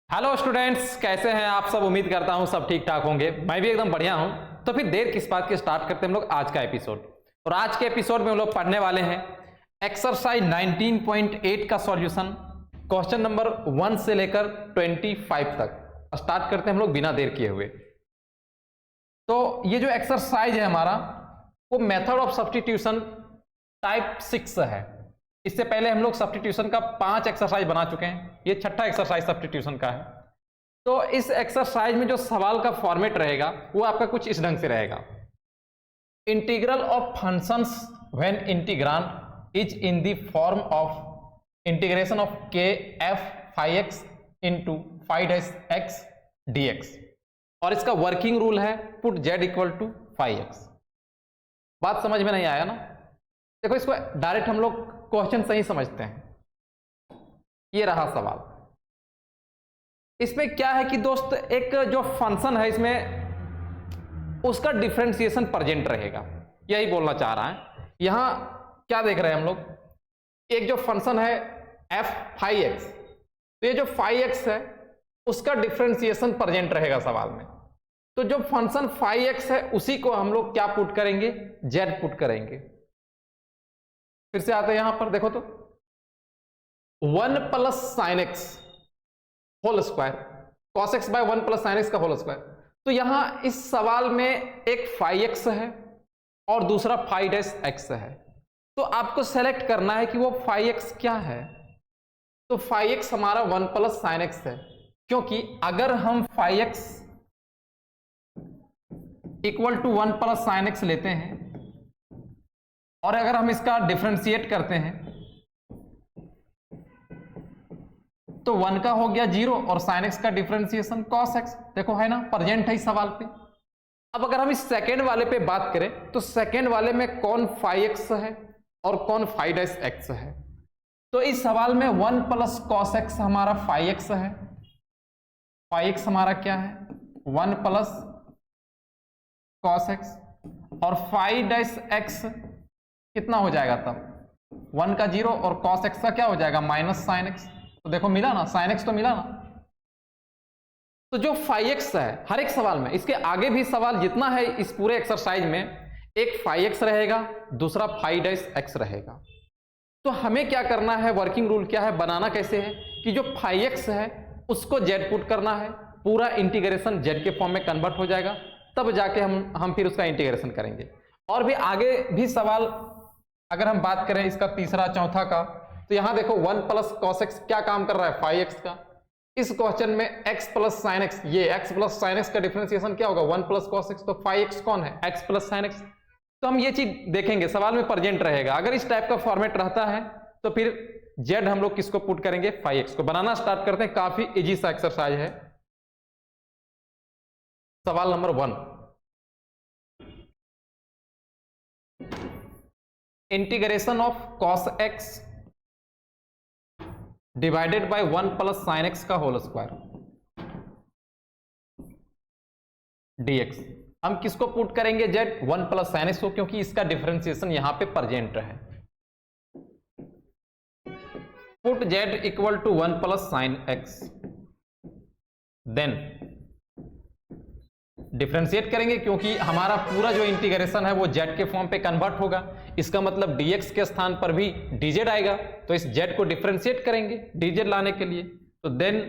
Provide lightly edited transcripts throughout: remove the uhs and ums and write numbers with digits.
Hello students, कैसे हैं आप सब। उम्मीद करता हूं सब ठीक ठाक होंगे। मैं भी एकदम बढ़िया हूं। तो फिर देर किस बात की, स्टार्ट करते हैं हम लोग आज का एपिसोड। और आज के एपिसोड में हम लोग पढ़ने वाले हैं एक्सरसाइज 19.8 का सॉल्यूशन, क्वेश्चन नंबर 1 से लेकर 25 तक। स्टार्ट करते हैं हम लोग बिना देर किए हुए। तो ये जो एक्सरसाइज है हमारा, वो मेथड ऑफ सब्स्टिट्यूशन टाइप 6 है। इससे पहले हम लोग सब्स्टिट्यूशन का 5 एक्सरसाइज बना चुके हैं। ये छठा एक्सरसाइज सब्स्टिट्यूशन का है। तो इस एक्सरसाइज में जो सवाल का फॉर्मेट रहेगा वो आपका कुछ इस ढंग से रहेगा। Integral of functions when integrand is in the form of integration of k f phi x into phi dash x d x. और इसका वर्किंग रूल है put z equal to phi x. बात समझ में नहीं आया ना? देखो, इसको डायरेक्ट हम लोग क्वेश्चन सही समझते हैं। ये रहा सवाल। इसमें क्या है कि दोस्त, एक जो फंक्शन है इसमें उसका डिफरेंशिएशन प्रेजेंट रहेगा, यही बोलना चाह रहा है। यहां क्या देख रहे हैं हम लोग, एक जो फंक्शन है एफ फाई एक्स, तो ये जो फाई एक्स है उसका डिफरेंशिएशन प्रेजेंट रहेगा सवाल में। तो जो फंक्शन फाई एक्स है उसी को हम लोग क्या पुट करेंगे, जेड पुट करेंगे। फिर से आते हैं यहां पर, देखो तो 1 plus sine x whole square cos x by 1 plus sine x का होल स्क्वायर। तो यहां इस सवाल में एक फाई एक्स है और दूसरा फाई डैश एक्स है। तो आपको सेलेक्ट करना है कि वो फाई एक्स क्या है। तो फाई एक्स हमारा 1 प्लस साइन एक्स है, क्योंकि अगर हम phi x equal to 1 plus sine x लेते हैं और अगर हम इसका डिफरेंशिएट करते हैं तो 1 का हो गया 0 और साइन एक्स का डिफरेंशिएशन कॉस एक्स। देखो है ना, प्रेजेंट है इस सवाल पे। अब अगर हम इस सेकेंड वाले पे बात करें तो सेकेंड वाले में कौन फाई एक्स है और कौन फाई डैश एक्स है। तो इस सवाल में 1 प्लस कॉस एक्स हमारा फाई एक्स है। फाई एक्स हमारा क्या है, 1 प्लस कॉस एक्स, और फाई डैश एक्स कितना हो जाएगा तब 1 का 0 और कॉस एक्स का क्या हो जाएगा माइनस साइन एक्स। तो देखो मिला ना, साइन एक्स तो मिला ना। तो जो फाई एक्स है हर एक सवाल में, इसके आगे भी सवाल जितना है इस पूरे एक्सरसाइज में, एक फाई एक्स रहेगा, दूसरा फाई डैश एक्स रहेगा। तो हमें क्या करना है, वर्किंग रूल क्या है, बनाना कैसे है कि जो फाई एक्स है उसको जेड पुट करना है, पूरा इंटीग्रेशन जेड के फॉर्म में कन्वर्ट हो जाएगा, तब जाके हम फिर उसका इंटीग्रेशन करेंगे। और भी आगे भी सवाल अगर हम बात करें इसका तीसरा चौथा का, तो यहां देखो 1 प्लस कॉस एक्स क्या काम कर रहा है, फाई एक्स का। इस क्वेश्चन में x प्लस साइन एक्स, ये x प्लस साइन एक्स का डिफरेंशिएशन क्या होगा 1 प्लस कॉस एक्स। तो फाई एक्स कौन है, x प्लस साइन एक्स। तो हम ये चीज देखेंगे, सवाल में प्रेजेंट रहेगा। अगर इस टाइप का फॉर्मेट रहता है तो फिर जेड हम लोग किसको पुट करेंगे, फाई एक्स को। बनाना स्टार्ट करते हैं, काफी इजी सा एक्सरसाइज है। सवाल number 1, integration of cos x divided by 1 plus sine x का होल स्क्वायर dx। हम किसको पुट करेंगे, जेड 1 प्लस साइन एक्स को, क्योंकि इसका डिफरेंशिएशन यहां पे प्रेजेंट है। Put z equal to 1 plus sine x, then differentiate करेंगे, क्योंकि हमारा पूरा जो इंटीग्रेशन है वो जेड के फॉर्म पे कन्वर्ट होगा। इसका मतलब dx के स्थान पर भी dz आएगा, तो इस z को डिफरेंशिएट करेंगे dz लाने के लिए। तो देन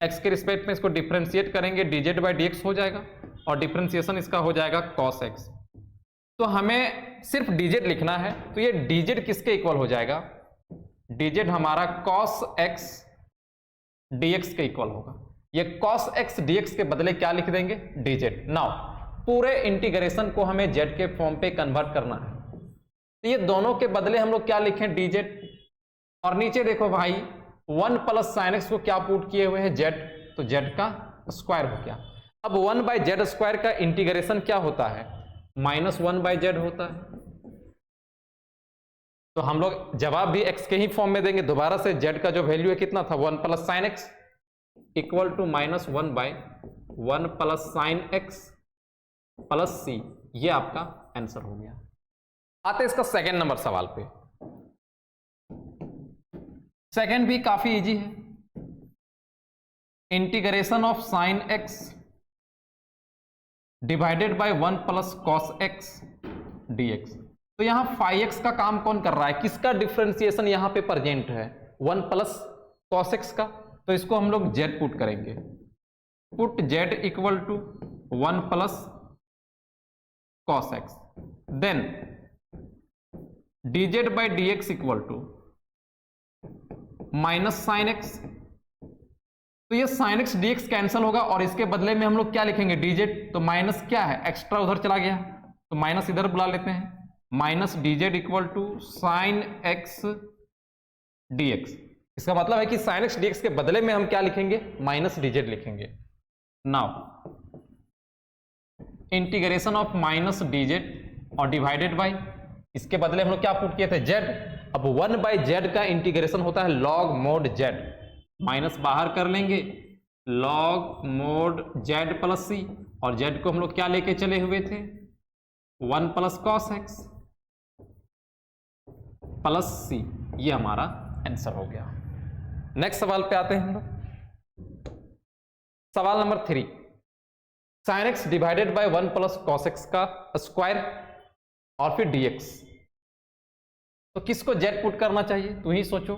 x के रिस्पेक्ट में इसको डिफरेंशिएट करेंगे, dz बाई dx हो जाएगा, और डिफरेंशिएशन इसका हो जाएगा cos x। तो हमें सिर्फ dz लिखना है, तो ये dz किसके इक्वल हो जाएगा, dz हमारा cos x dx के इक्वल होगा। ये cos x dx के बदले क्या लिख देंगे, dz। नाउ पूरे इंटीग्रेशन को हमें z के फॉर्म पे कन्वर्ट करना है, तो ये दोनों के बदले हम लोग क्या लिखें, dz। और नीचे देखो भाई 1 प्लस साइन एक्स को क्या पुट किए हुए हैं, z, तो z का स्क्वायर हो गया। अब 1 बाय जेड स्क्वायर का इंटीग्रेशन क्या होता है, -1 बाय जेड होता है। तो हम लोग जवाब भी x के ही फॉर्म में देंगे। दोबारा से z का जो वैल्यू है कितना था, 1 plus sine x equal to -1 by 1 plus sine x plus c. ये आपका आंसर हो गया। आते हैं इसका सेकेंड नंबर सवाल पे। सेकेंड भी काफी इजी है। Integration of sine x divided by 1 plus cos x dx। तो यहां फाई एक्स का काम कौन कर रहा है, किसका डिफ्रेंसिएशन यहां पे प्रेजेंट है, 1 प्लस कॉस एक्स का। तो इसको हम लोग z पुट करेंगे, put z equal to 1 plus cos x, then dz by dx equal to minus sine x. तो ये साइन एक्स dx कैंसिल होगा और इसके बदले में हम लोग क्या लिखेंगे, dz। तो माइनस क्या है, एक्स्ट्रा उधर चला गया, तो माइनस इधर बुला लेते हैं, minus dz equal to sine x dx। इसका मतलब है कि साइन एक्स dx के बदले में हम क्या लिखेंगे, माइनस dz लिखेंगे। Now integration of minus dz और डिवाइडेड बाई, इसके बदले हम लोग क्या पुट किए थे, z। अब 1 बाई जेड का इंटीग्रेशन होता है लॉग मोड z, माइनस बाहर कर लेंगे, log mod z plus c, और z को हम लोग क्या लेके चले हुए थे, 1 plus cos x plus c. ये हमारा आंसर हो गया। नेक्स्ट सवाल पे आते हैं हम लोग। सवाल number 3, sine x divided by 1 plus cos x का स्क्वायर और फिर dx। तो किसको z पुट करना चाहिए, तू ही सोचो।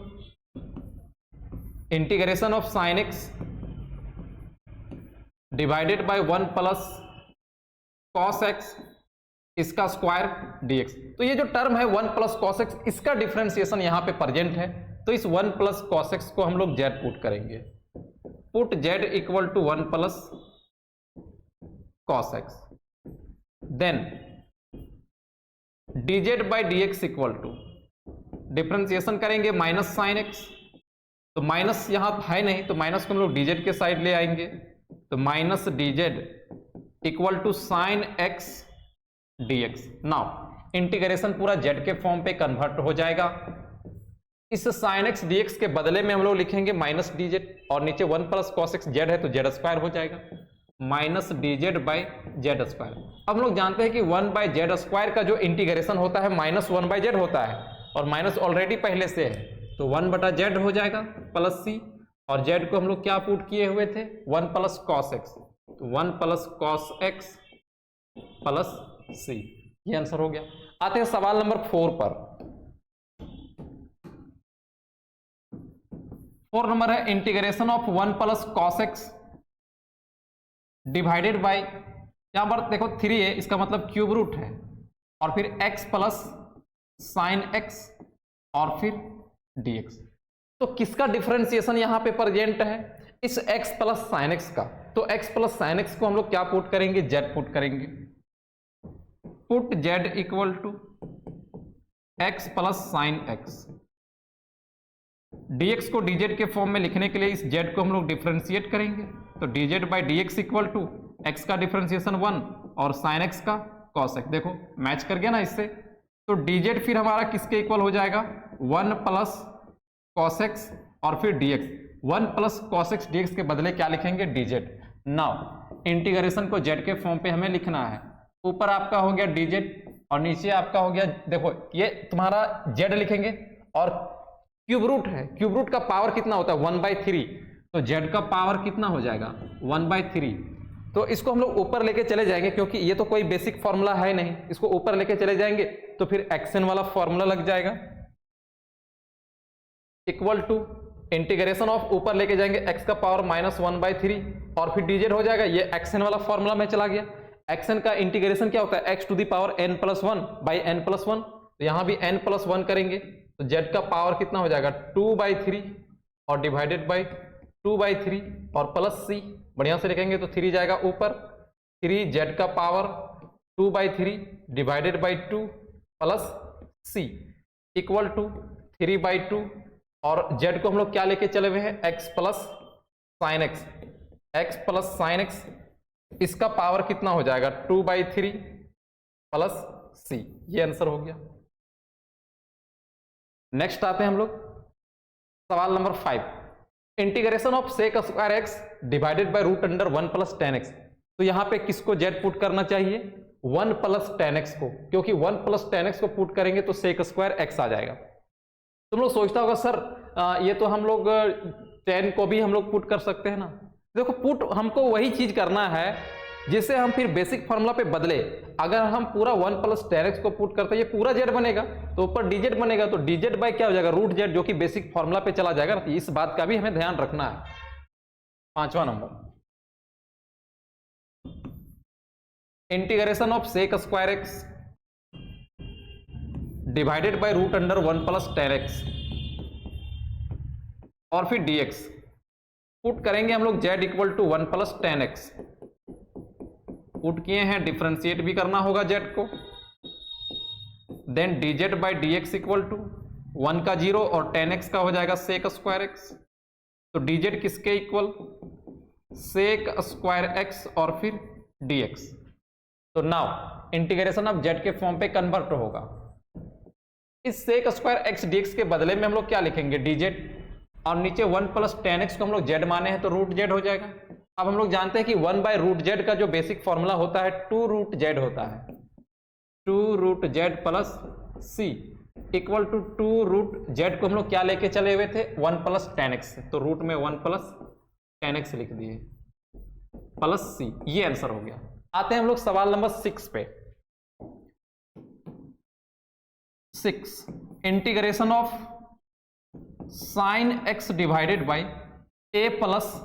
Integration of sine x divided by 1 plus cos x, इसका स्क्वायर dx। तो ये जो टर्म है 1 प्लस कॉस एक्स, इसका डिफरेंशिएशन यहां पे प्रेजेंट है, तो इस 1 प्लस कॉस एक्स को हम लोग z पुट करेंगे, put z equal to 1 plus cos x, then dz by dx equal to differentiation करेंगे माइनस साइन एक्स। तो माइनस यहां है नहीं, तो माइनस को हम लोग dz के साइड ले आएंगे, तो minus dz equal to sine x dx। Now integration पूरा z के फॉर्म पे कन्वर्ट हो जाएगा। इस साइन एक्स dx के बदले में हम लोग लिखेंगे माइनस dz, और नीचे 1 प्लस कॉस एक्स z है तो z स्क्वायर हो जाएगा, minus dz by Z square. अब हम लोग जानते हैं कि 1 बाई जेड स्क्वायर का जो इंटीग्रेशन होता है माइनस 1 बाई जेड होता है, और माइनस ऑलरेडी पहले से है, तो 1 बटा जेड हो जाएगा प्लस सी, और जेड को हम लोग क्या पुट किए हुए थे, 1 प्लस कॉस एक्स, तो 1 plus cos x plus c. ये आंसर हो गया। आते हैं सवाल नंबर 4 पर। 4 नंबर है integration of 1 plus cos x divided by, यहां पर देखो 3 है, इसका मतलब क्यूब रूट है, और फिर x प्लस साइन एक्स और फिर dx। तो किसका डिफरेंशिएशन यहां पे प्रेजेंट है, इस x प्लस साइन एक्स का। तो x प्लस साइन एक्स को हम लोग क्या पुट करेंगे, z पुट करेंगे, put z equal to x plus sine x. dx को dz के फॉर्म में लिखने के लिए इस z को हम लोग डिफरेंशिएट करेंगे, तो dz by dx equal to x का डिफरेंशिएशन 1 और साइन एक्स का cos x। देखो मैच कर गया ना इससे, तो dz फिर हमारा किसके इक्वल हो जाएगा, 1 प्लस cos x और फिर dx। 1 plus cos x dx के बदले क्या लिखेंगे, dz। नाउ इंटीग्रेशन को z के फॉर्म पे हमें लिखना है, ऊपर आपका हो गया dz और नीचे आपका हो गया, देखो ये तुम्हारा z लिखेंगे, और क्यूब रूट है, क्यूब रूट का पावर कितना होता है, 1/3, तो z का पावर कितना हो जाएगा, 1/3। तो इसको हम लोग ऊपर लेके चले जाएंगे, क्योंकि ये तो कोई बेसिक फॉर्मूला है नहीं, इसको ऊपर लेके चले जाएंगे तो फिर एक्सन वाला फॉर्मूला लग जाएगा, इक्वल टू इंटीग्रेशन ऑफ ऊपर लेके जाएंगे x का पावर -1/3 और फिर dz हो जाएगा, ये एक्सन वाला फॉर्मूला में चला गया। एक्सन का इंटीग्रेशन क्या होता है, x to the power n+1 by n+1, तो यहां भी n+1 करेंगे तो z का पावर कितना हो जाएगा, 2/3 और डिवाइडेड बाई 2/3 और प्लस c, बढ़िया से लिखेंगे तो 3 जाएगा ऊपर, 3z का power 2/3 divided by 2 plus c equal to 3/2, और z को हम लोग क्या लेके चले हुए हैं, x plus sine x, x plus sine x, इसका पावर कितना हो जाएगा, 2/3 प्लस c। ये आंसर हो गया। नेक्स्ट आते हैं हम लोग सवाल number 5, integration of sec square x divided by root under 1 plus tan x. तो यहां पे किसको z पुट करना चाहिए, 1 प्लस टेन एक्स को, क्योंकि 1 प्लस टेन एक्स को पुट करेंगे तो सेक स्क्वायर एक्स आ जाएगा। तुम लोग सोचता होगा सर ये तो हम लोग 10 को भी हम लोग पुट कर सकते हैं ना, देखो पुट हमको वही चीज करना है जिसे हम फिर बेसिक फॉर्मूला पे बदले। अगर हम पूरा 1 प्लस tan x को पुट करते हैं, ये पूरा z बनेगा तो ऊपर dz बनेगा, तो dz बाय क्या हो जाएगा, रूट z, जो कि बेसिक फॉर्मूला पे चला जाएगा। तो इस बात का भी हमें ध्यान रखना है। 5वां number, integration of sec square x divided by root under 1 plus tan x और फिर dx पुट करेंगे हम लोग z equal to 1 plus tan x put किए हैं, डिफरेंशिएट भी करना होगा z को। Then dz by dx equal to 1 का 0 और tan x का हो जाएगा sec स्क्वायर x। तो dz किसके इक्वल, sec स्क्वायर x और फिर dx। तो नाउ इंटीग्रेशन ऑफ z के फॉर्म पे कन्वर्ट होगा। इस sec स्क्वायर x dx के बदले में हम लोग क्या लिखेंगे, dz, और नीचे 1 प्लस tan x को हम लोग z माने हैं तो रूट z हो जाएगा। अब हम लोग जानते हैं कि 1 बाय रूट z का जो बेसिक फॉर्मूला होता है 2 रूट z होता है, 2 root z plus c equal to 2 root z को हम लोग क्या लेके चले हुए थे, 1 प्लस tan x, तो रूट में 1 प्लस tan x लिख दिए प्लस c, ये आंसर हो गया। आते हैं हम लोग सवाल नंबर 6 पे। 6, integration of sine x divided by a plus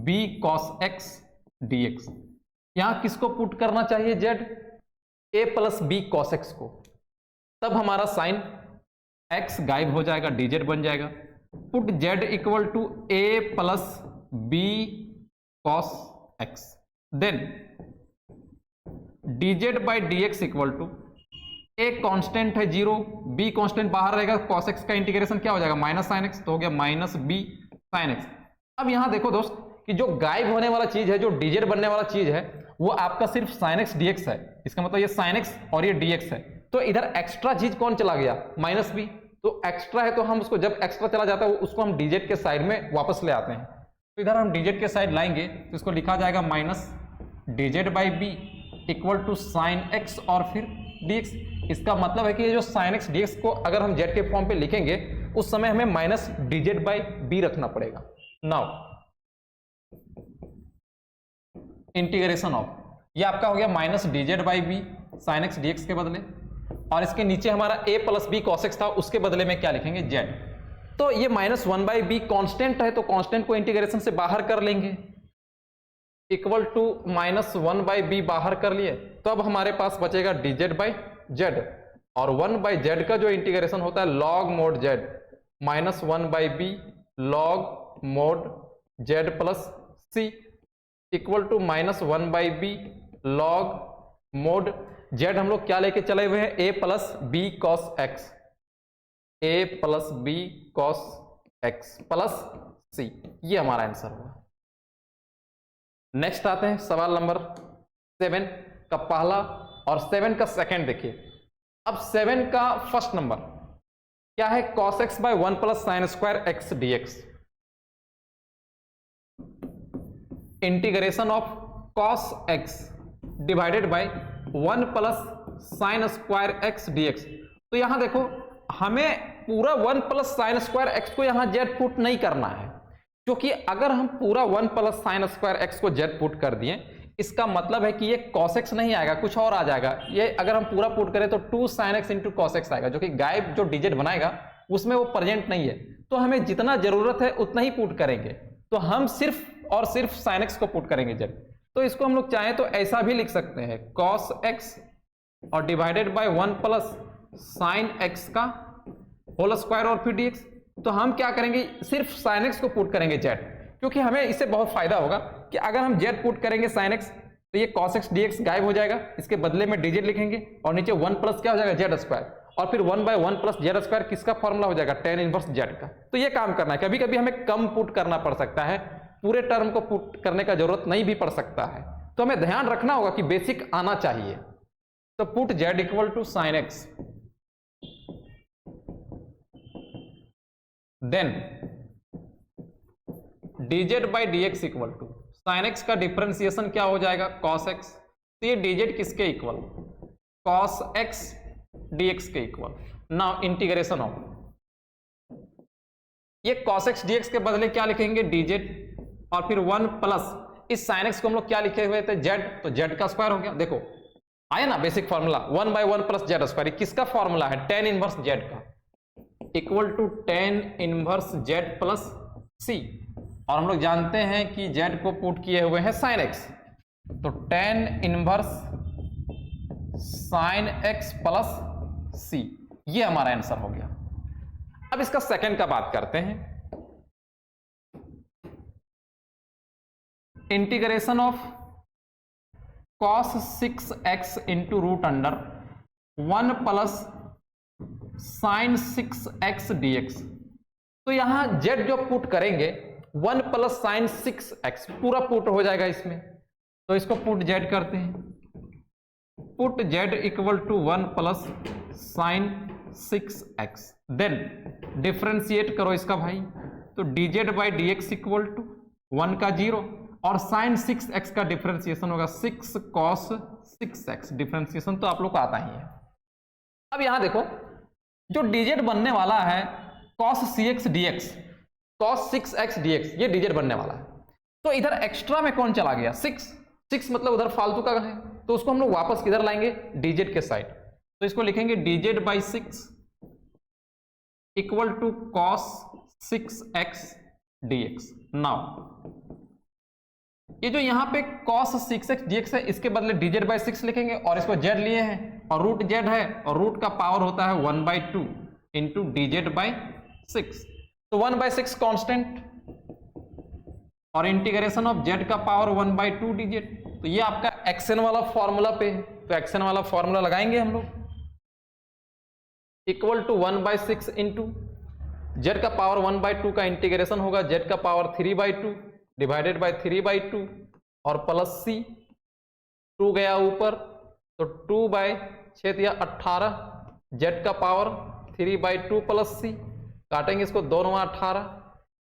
b cos x dx। यहां किसको पुट करना चाहिए, z, a plus b cos x को, तब हमारा साइन x गायब हो जाएगा, dz बन जाएगा। Put z equal to a plus b cos x, then dz by dx equal to a constant है 0, b कांस्टेंट बाहर रहेगा, cos x का इंटीग्रेशन क्या हो जाएगा, माइनस साइन x, तो हो गया माइनस b साइन x। अब यहां देखो दोस्त कि जो गायब होने वाला चीज है, जो dz बनने वाला चीज है, वो आपका सिर्फ sin x dx है। इसका मतलब ये sin x और ये dx है, तो इधर एक्स्ट्रा चीज कौन चला गया, माइनस b। तो एक्स्ट्रा है तो हम उसको, जब एक्स्ट्रा चला जाता है उसको हम dz के साइड में वापस ले आते हैं। तो इधर हम dz के साइड लाएंगे तो इसको लिखा जाएगा minus dz by b equal to sine x और फिर dx। इसका मतलब है कि ये जो sin x dx को अगर हम z के फॉर्म पे लिखेंगे उस समय हमें माइनस dz बाई b रखना पड़ेगा। नाउ इंटीग्रेशन ऑफ, ये आपका हो गया minus dz by B sine x dx के बदले, और इसके नीचे हमारा a plus B cos x था, उसके बदले में क्या लिखेंगे, z। तो ये माइनस 1 बाई बी कॉन्स्टेंट है, तो कॉन्स्टेंट को इंटीग्रेशन से बाहर कर लेंगे, equal to minus 1 by B बाहर कर लिए, तो अब हमारे पास बचेगा dz बाई z, और 1 बाई z का जो इंटीग्रेशन होता है log mod z minus 1 by B log mod z plus c equal to minus 1 by B log mod z। हम लोग क्या लेके चले हुए हैं, a plus B cos x, a plus B cos x plus c, ये हमारा answer होगा। नेक्स्ट आते हैं सवाल नंबर 7 का पहला और 7 का सेकंड। देखिए अब 7 का फर्स्ट नंबर क्या है, cos x by 1 plus sine square x dx। Integration of cos x divided by 1 plus sine square x dx। तो यहां देखो हमें पूरा 1 प्लस साइन स्क्वायर x को यहां z पुट नहीं करना है, क्योंकि अगर हम पूरा 1 प्लस साइन स्क्वायर x को z पुट कर दिए, इसका मतलब है कि ये cos x नहीं आएगा, कुछ और आ जाएगा। ये अगर हम पूरा पुट करें तो 2 sin x into cos x आएगा, जो कि गायब जो dz बनाएगा उसमें वो प्रेजेंट नहीं है। तो हमें जितना जरूरत है उतना ही पुट करेंगे, तो हम सिर्फ और सिर्फ sin x को पुट करेंगे z। तो इसको हम लोग चाहें तो ऐसा भी लिख सकते हैं, cos x और divided by 1 plus sine x का होल स्क्वायर और फिर dx। तो हम क्या करेंगे, सिर्फ sin x को पुट करेंगे z, क्योंकि हमें इससे बहुत फायदा होगा कि अगर हम z पुट करेंगे sin x तो ये cos x dx गायब हो जाएगा, इसके बदले में dz लिखेंगे और नीचे 1 प्लस क्या हो जाएगा z स्क्वायर, और फिर 1 बाय 1 प्लस z स्क्वायर किसका फॉर्मूला हो जाएगा, tan इनवर्स z का। तो ये काम करना है। कभी कभी हमें कम पुट करना पड़ सकता है, पूरे टर्म को पुट करने का जरूरत नहीं भी पड़ सकता है, तो हमें ध्यान रखना होगा कि बेसिक आना चाहिए। तो put z equal to sine x, then dz by dx equal to sine x का डिफरेंशिएशन क्या हो जाएगा, cos x। तो ये dz किसके इक्वल, cos x dx के इक्वल। नाउ इंटीग्रेशन ऑफ, ये cos x dx के बदले क्या लिखेंगे, dz और फिर 1 प्लस इस साइन एक्स को हम लोग क्या लिखे हुए थे, जेड, तो जेड का स्क्वायर हो गया। देखो आया ना basic formula, 1/1 plus z square. किसका फॉर्मूला है, tan इनवर्स जेड का, equal to tan inverse z plus c. और हम लोग जानते हैं कि जेड को पुट किए हुए हैं साइन एक्स, तो tan inverse sine x plus c, ये हमारा आंसर हो गया। अब इसका सेकंड का बात करते हैं। Integration of cos 6x into root under 1 plus sine 6x dx। तो यहां z जो पुट करेंगे 1 प्लस साइन 6x पूरा पुट हो जाएगा इसमें, तो इसको पुट z करते हैं। Put z equal to 1 plus sine 6x, then differentiate करो इसका भाई, तो dz by dx equal to 1 का 0 और साइन 6x का डिफरेंशिएशन होगा 6 cos 6x। डिफरेंशिएशन तो आप लोग को आता ही है। अब यहां देखो जो dz बनने वाला है cos 6x dx, cos 6x dx, ये dz बनने वाला है। तो इधर एक्स्ट्रा में कौन चला गया, 6 मतलब उधर फालतू का है, तो उसको हम लोग वापस किधर लाएंगे, dz के साइड। तो इसको लिखेंगे dz by 6 equal to cos 6x dx। Now ये जो यहां पे cos 6x dx है, इसके बदले dz बाई 6 लिखेंगे और इसको z लिए हैं और रूट z है और रूट का पावर होता है 1/2 इंटू dz बाई 6। तो 1/6 कांस्टेंट और इंटीग्रेशन ऑफ z का पावर 1/2 dz। तो ये आपका xn वाला फॉर्मूला पे है, तो xn वाला फॉर्मूला लगाएंगे हम लोग, इक्वल टू 1/6 इंटू z का पावर 1/2 का इंटीग्रेशन होगा z का पावर 3/2 डिवाइडेड बाय 3/2 और प्लस c, 2 गया ऊपर तो 2/6 या 18, z का पावर 3/2 प्लस c, काटेंगे इसको 2 9 18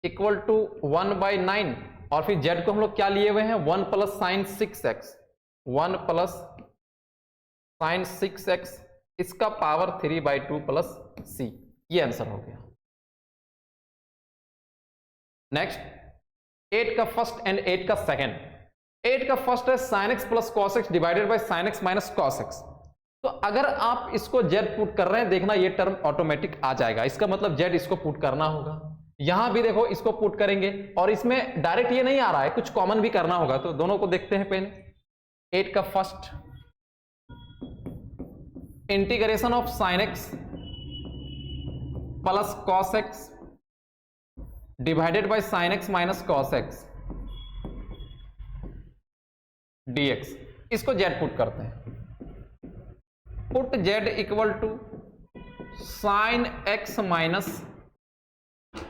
इक्वल टू 1/9 और फिर z को हम लोग क्या लिए हुए हैं, 1 plus sine 6x, 1 plus sine 6x, इसका पावर 3/2 प्लस c। ये आंसर हो गया। नेक्स्ट 8 का फर्स्ट एंड 8 का सेकंड। 8 का फर्स्ट है sin x plus cos x divided by sin x minus cos x। तो अगर आप इसको z पुट कर रहे हैं, देखना ये टर्म ऑटोमेटिक आ जाएगा, इसका मतलब z इसको पुट करना होगा। यहां भी देखो इसको पुट करेंगे और इसमें डायरेक्ट ये नहीं आ रहा है, कुछ कॉमन भी करना होगा, तो दोनों को देखते हैं पहले। 8 का first integration of sin x plus cos x divided by sin x minus cos x dx, इसको z पुट करते हैं। Put z equal to sin x minus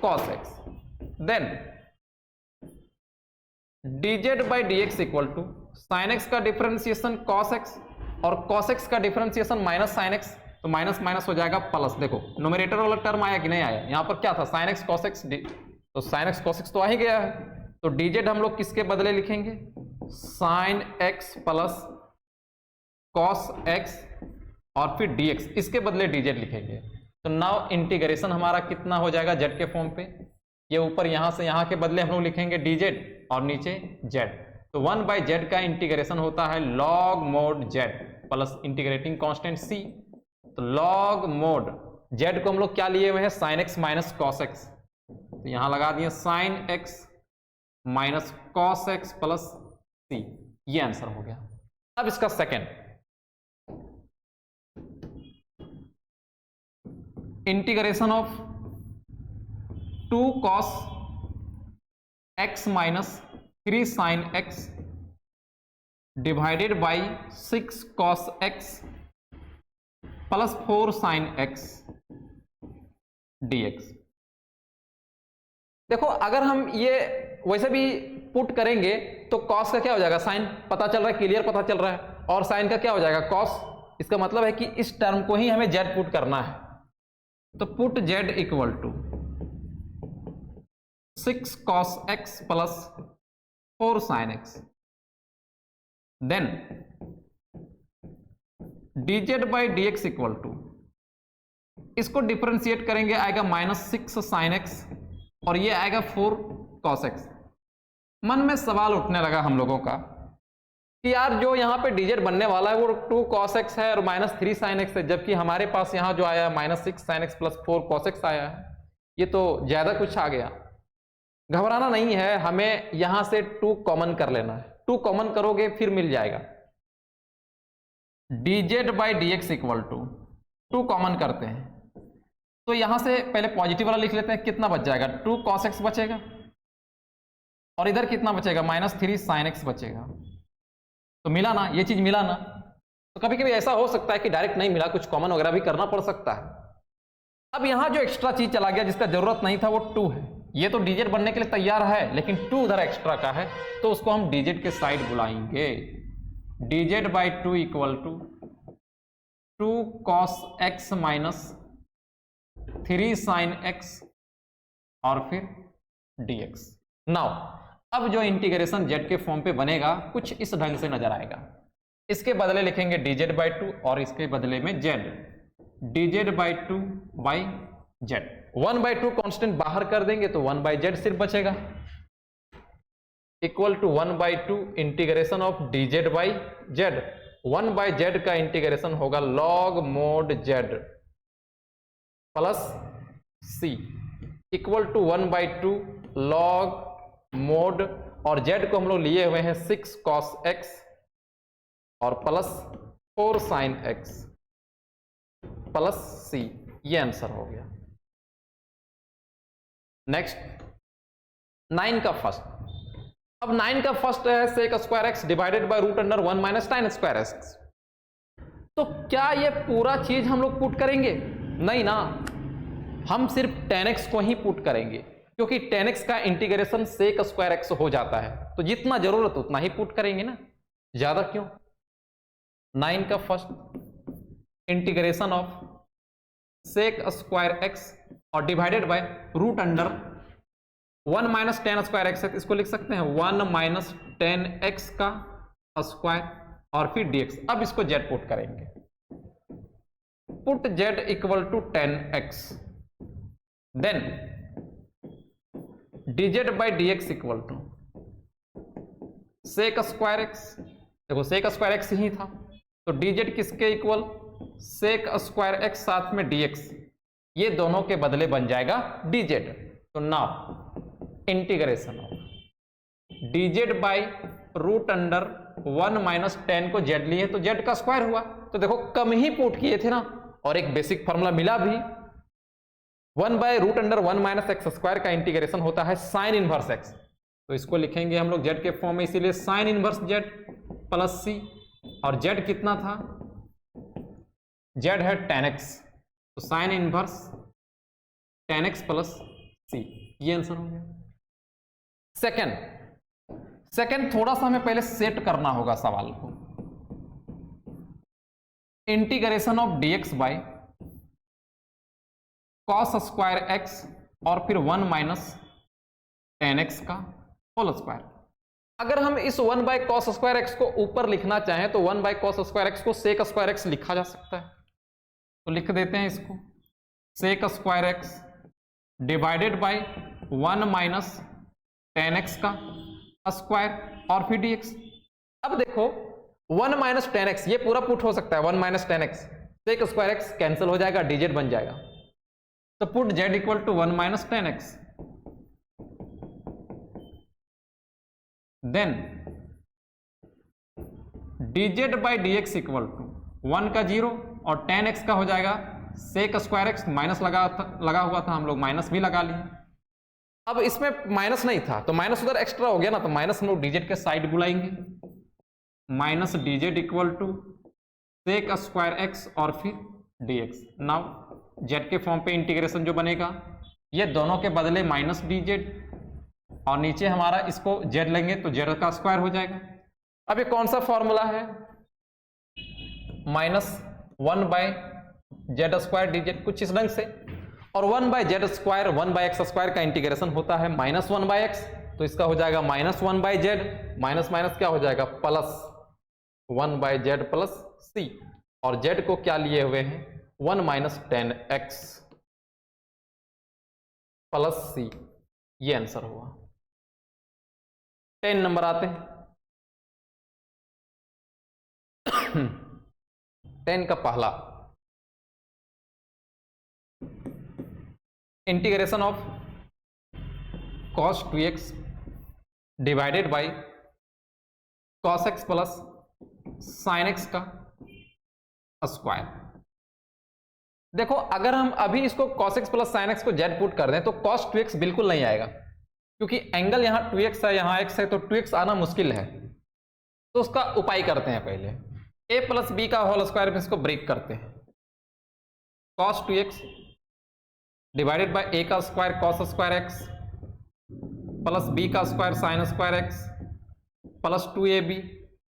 cos x, then dz by dx equal to sin x का differentiation cos x और cos x का differentiation minus sin x, तो minus minus हो जाएगा plus. देखो nominator वाला टर्म आया कि नहीं आया, यहां पर क्या था sin x cos x, तो sin x cos x तो आ ही गया है, तो dz हम लोग किसके बदले लिखेंगे, sin x plus cos x और फिर dx, इसके बदले dz लिखेंगे। तो नाउ इंटीग्रेशन हमारा कितना हो जाएगा z के फॉर्म पे, ये ऊपर यहां से यहां के बदले हम लोग लिखेंगे dz और नीचे z। तो 1/z का इंटीग्रेशन होता है log mod z plus integrating constant c। तो log mod z को हम लोग क्या लिए हुए हैं, sin x minus cos x, तो यहां लगा दिए sin x minus cos x plus c, ये आंसर हो गया। अब इसका second integration of 2 cos x minus 3 sin x divided by 6 cos x plus 4 sin x dx। देखो अगर हम ये वैसे भी पुट करेंगे तो cos का क्या हो जाएगा, साइन पता चल रहा है, क्लियर पता चल रहा है, और साइन का क्या हो जाएगा cos। इसका मतलब है कि इस टर्म को ही हमें z पुट करना है, तो put z equal to 6 cos x plus 4 sin x, then dz by dx equal to, इसको डिफरेंशिएट करेंगे आएगा -6 sin x और ये आएगा 4 cos x। मन में सवाल उठने लगा हम लोगों का कि यार जो यहाँ पे डिजिट बनने वाला है वो 2 cos x है और -3 sin x है, जबकि हमारे पास यहाँ जो आया -6 sin x + 4 cos x आया है, ये तो ज्यादा कुछ आ गया। घबराना नहीं है, हमें यहां से 2 कॉमन कर लेना है। 2 कॉमन करोगे फिर मिल जाएगा dz/dx = 2 कॉमन करते हैं तो यहां से पहले पॉजिटिव वाला लिख लेते हैं। कितना बच जाएगा? 2 cos x बचेगा और इधर कितना बचेगा? -3 sin x बचेगा। तो मिला ना, ये चीज मिला ना। तो कभी कभी ऐसा हो सकता है कि डायरेक्ट नहीं मिला, कुछ कॉमन वगैरह भी करना पड़ सकता है। अब यहां जो एक्स्ट्रा चीज चला गया जिसका जरूरत नहीं था वो 2 है। ये तो डिजिट बनने के लिए तैयार है लेकिन 2 उधर एक्स्ट्रा का है तो उसको हम डिजिट के साइड बुलाएंगे। dz/2 = 2 cos x - 3 sin x और फिर dx। नाउ अब जो इंटीग्रेशन z के फॉर्म पे बनेगा कुछ इस ढंग से नजर आएगा। इसके बदले लिखेंगे dz/2 और इसके बदले में z, dz/2 z। 1/2 कांस्टेंट बाहर कर देंगे तो 1/z सिर्फ बचेगा, equal to 1/2 integration of dz/z। 1/z का इंटीग्रेशन होगा log mod z plus c equal to 1/2 log mod, और z को हम लोग लिए हुए हैं 6 cos x और plus 4 sin x plus c। ये आंसर हो गया। नेक्स्ट 9 का फर्स्ट। अब 9 का फर्स्ट है sec² x divided by √1 - tan² x। तो क्या ये पूरा चीज हम लोग पुट करेंगे? नहीं ना, हम सिर्फ tan x को ही पुट करेंगे क्योंकि tan x का इंटीग्रेशन sec² x हो जाता है। तो जितना जरूरत उतना ही पुट करेंगे ना, ज्यादा क्यों। 9 का first integration of sec² x और डिवाइडेड बाय √1 - tan² x है, इसको लिख सकते हैं 1 - tan x का स्क्वायर और फिर dx। अब इसको z पुट करेंगे, put z = tan x, then dz/dx = sec² x। देखो sec² x ही था तो dz किसके इक्वल? sec² x साथ में dx, ये दोनों के बदले बन जाएगा dz। तो now integration of dz/√1 - tan को z लिए तो z का स्क्वायर हुआ। तो देखो कम ही पुट किए थे ना, और एक बेसिक फॉर्मूला मिला भी। 1/√1 - x² का इंटीग्रेशन होता है sin इनवर्स x। तो इसको लिखेंगे हम लोग z के फॉर्म में, इसीलिए sin inverse z plus c। और z कितना था? z है tan x, तो sin inverse tan x plus c। ये आंसर हो गया। सेकंड थोड़ा सा हमें पहले सेट करना होगा सवाल को। Integration of dx by cos² x और फिर 1 - tan x का होल स्क्वायर। अगर हम इस 1/cos² x को ऊपर लिखना चाहें तो 1/cos² x को sec² x लिखा जा सकता है। तो लिख देते हैं इसको sec² x divided by 1 - tan x का स्क्वायर और फिर dx। अब देखो 1 - tan x ये पूरा पुट हो सकता है, 1 - tan x, sec² x cancel हो जाएगा, dz बन जाएगा। तो put z = 1 - tan x, then dz/dx = 1 का 0 और tan x का हो जाएगा sec² x। माइनस लगा हुआ था, हम लोग माइनस भी लगा लिए। अब इसमें माइनस नहीं था तो माइनस उधर एक्स्ट्रा हो गया ना, तो माइनस हम लोग dz के साइड बुलाएंगे। -dz = sec² x और फिर dx। नाउ z के फॉर्म पे इंटीग्रेशन जो बनेगा, ये दोनों के बदले -dz और नीचे हमारा इसको z लेंगे तो z का स्क्वायर हो जाएगा। अब ये कौन सा फॉर्मूला है? -1/z² dz, कुछ इस ढंग से। और 1/z² 1/x² का इंटीग्रेशन होता है -1/x, तो इसका हो जाएगा -1/z, माइनस माइनस क्या हो जाएगा? Plus 1/z plus c। और z को क्या लिए हुए हैं? 1 - tan x प्लस c। ये आंसर हुआ। 10 नंबर आते हैं। 10 का पहला integration of cos 2x divided by cos x plus sin x का स्क्वायर। देखो अगर हम अभी इसको cos x plus sin x को z पुट कर दें तो cos 2x बिल्कुल नहीं आएगा, क्योंकि एंगल यहां 2x है, यहां x है, तो 2x आना मुश्किल है। तो उसका उपाय करते हैं, पहले a प्लस बी का होल स्क्वायर में इसको ब्रेक करते हैं। cos 2x divided by a का square cos square x plus b का square sin square x plus 2ab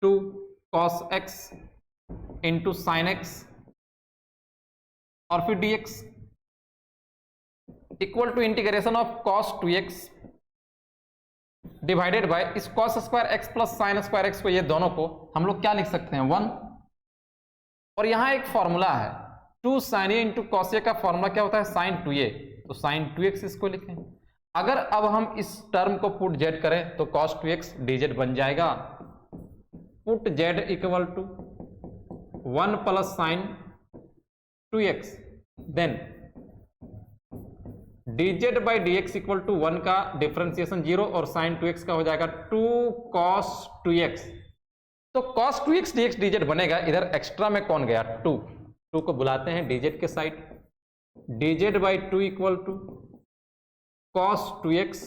2 cos x into sine x और फिर dx equal to integration of cos 2x divided by इस cos square x plus sine square x को, ये दोनों को हम लोग क्या लिख सकते हैं 1, और यहां एक फॉर्मूला है 2 sin a into cos A का फॉर्मूला क्या होता है sin 2a, तो sin 2x इसको लिखें। अगर अब हम इस टर्म को पुट z करें तो cos 2x dz बन जाएगा। Put z equal to 1 plus sine 2x, then dz by dx equal to 1 का डिफरेंशिएशन 0 और साइन 2x का हो जाएगा 2 cos 2x। तो cos 2x dx dz बनेगा। इधर एक्स्ट्रा में कौन गया 2 को बुलाते हैं dz के side, dz by 2 equal to cos 2x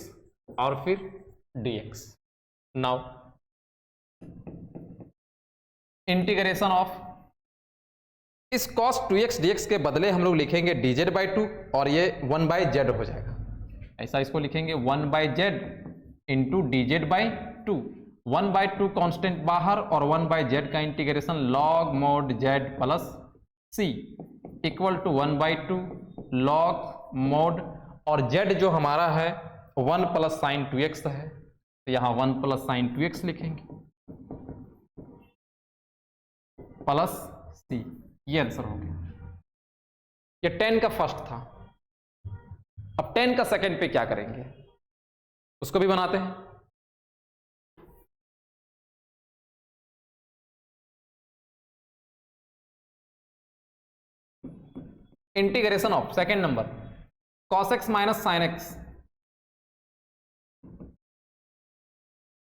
और फिर dx। नाउ इंटीग्रेशन ऑफ इस cos 2x dx के बदले हम लोग लिखेंगे dz बाई 2 और ये 1 बाई जेड हो जाएगा। ऐसा इसको लिखेंगे 1 by z into dz by 2, 1 by 2 constant बाहर और 1 बाई जेड का integration log mod z plus c equal to 1 by 2 log mod, और z जो हमारा है 1 प्लस साइन 2x है, तो यहां 1 प्लस साइन 2x लिखेंगे प्लस c। ये आंसर हो गया। ये 10 का फर्स्ट था। अब 10 का सेकंड पे क्या करेंगे उसको भी बनाते हैं। Integration of second number cos x minus sine x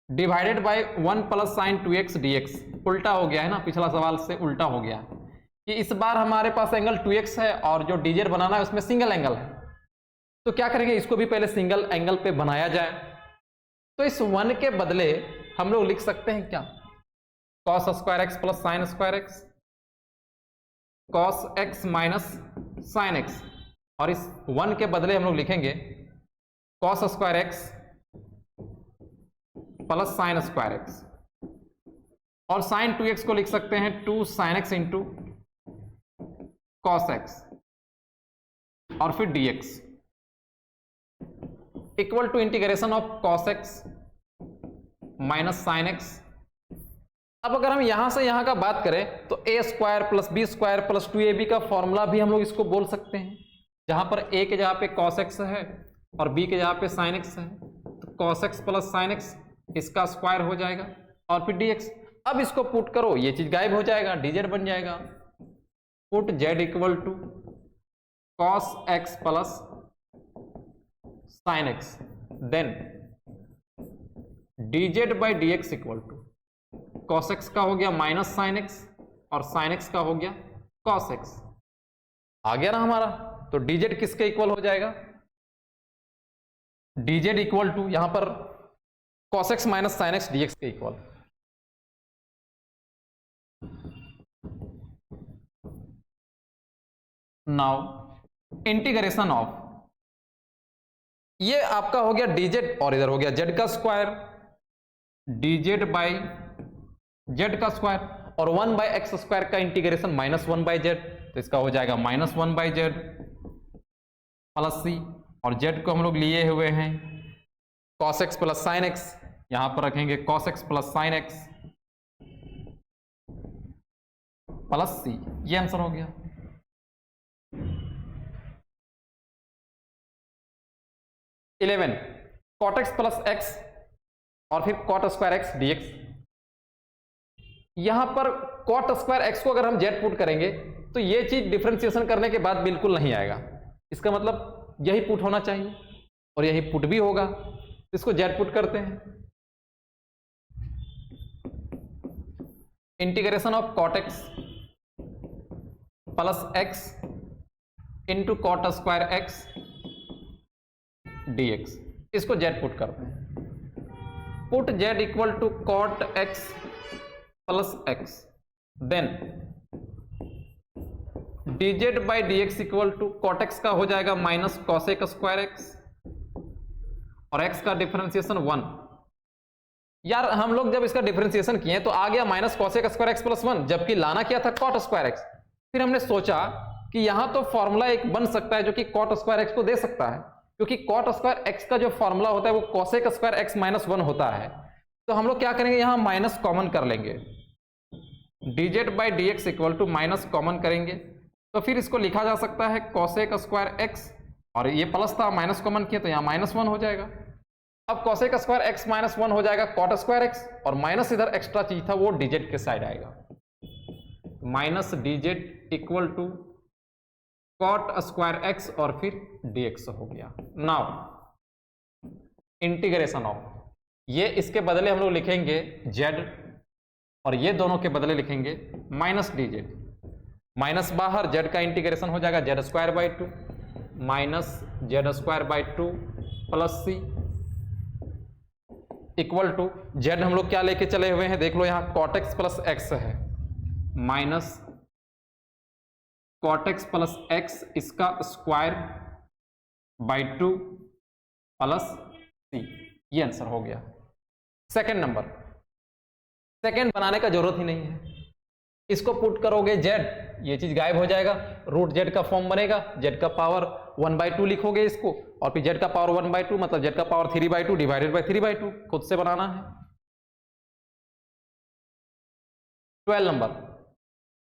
divided by 1 plus sine 2x dx। उल्टा हो गया है ना, पिछला सवाल से उल्टा हो गया कि इस बार हमारे पास एंगल 2x है और जो dz बनाना है उसमें सिंगल एंगल है, तो क्या करेंगे इसको भी पहले सिंगल एंगल पे बनाया जाए। तो इस 1 के बदले हम लोग लिख सकते हैं क्या cos square x plus sine square x, cos x minus sine x, और इस 1 के बदले हम लोग लिखेंगे cos square x plus sine square x, और साइन 2x को लिख सकते हैं 2 sine x into cos x और फिर dx equal to integration of cos x minus sine x। अब अगर हम यहां से यहां का बात करें तो a square plus b square plus 2ab का फॉर्मूला भी हम लोग इसको बोल सकते हैं, जहां पर a के जगह पे cos x है और b के जगह पे sin x है, तो cos x plus sin x इसका स्क्वायर हो जाएगा और फिर dx। अब इसको पुट करो, ये चीज गायब हो जाएगा, dz बन जाएगा। Put z equal to cos x plus sin x, then dz by dx equal to cos x का हो गया माइनस sin x और sin x का हो गया cos x। आ गया ना हमारा, तो dz किसके इक्वल हो जाएगा dz इक्वल टू यहां पर cos x minus sin x dx के इक्वल। नाउ इंटीग्रेशन ऑफ ये आपका हो गया dz और इधर हो गया z का स्क्वायर, dz बाई z का स्क्वायर और 1 बाई एक्स स्क्वायर का इंटीग्रेशन माइनस 1 बाई जेड, तो इसका हो जाएगा minus 1 by Z plus c, और z को हम लोग लिए हुए हैं cos x plus sine x, यहां पर रखेंगे cos x plus sine x plus c. ये आंसर हो गया। Eleven cot x plus x और फिर cot स्क्वायर एक्स dx। यहां पर cot स्क्वायर एक्स को अगर हम z पुट करेंगे तो ये चीज डिफरेंशिएशन करने के बाद बिल्कुल नहीं आएगा। इसका मतलब यही पुट होना चाहिए और यही पुट भी होगा, इसको z पुट करते हैं। Integration of cot x plus x into cot square x dx, इसको z पुट करते हैं। Put z equal to cot x plus x, then dz by dx equal to cot x का हो जाएगा minus cosec square x और x का differentiation 1। यार हम लोग जब इसका डिफरेंशिएशन किए तो आ गया minus cosec square x plus 1, जबकि लाना क्या था cot स्क्वायर एक्स। फिर हमने सोचा कि यहां तो फॉर्मूला एक बन सकता है जो कि cot स्क्वायर एक्स को दे सकता है, क्योंकि cot स्क्वायर एक्स का जो फॉर्मूला होता है वो cosec स्क्वायर एक्स माइनस 1 होता है। तो हम लोग क्या करेंगे, यहां माइनस कॉमन कर लेंगे, dz by dx equal to minus common करेंगे तो फिर इसको लिखा जा सकता है cosec स्क्वायर एक्स, और ये प्लस था माइनस कॉमन किया तो यहाँ माइनस 1 हो जाएगा। अब cosec स्क्वायर एक्स माइनस 1 हो जाएगा cot स्क्वायर एक्स, और माइनस इधर एक्स्ट्रा चीज था वो dz के साइड आएगा, minus dz equal to cot square x और फिर dx हो गया। नाउ इंटीग्रेशन ऑफ, ये इसके बदले हम लोग लिखेंगे z और ये दोनों के बदले लिखेंगे माइनस dz, माइनस बाहर, z का इंटीग्रेशन हो जाएगा z square by 2 minus z square by 2 plus c equal to z हम लोग क्या लेके चले हुए हैं, देख लो यहां cot x प्लस एक्स है, minus cot x plus x इसका स्क्वायर बाई 2 प्लस c, ये आंसर हो गया। सेकंड नंबर, सेकंड बनाने का जरूरत ही नहीं है, इसको पुट करोगे z, ये चीज गायब हो जाएगा, रूट z का फॉर्म बनेगा, z का पावर 1/2 लिखोगे इसको, और फिर z का पावर 1/2 मतलब z का पावर 3/2 डिवाइडेड बाई 3/2, खुद से बनाना है। 12 number,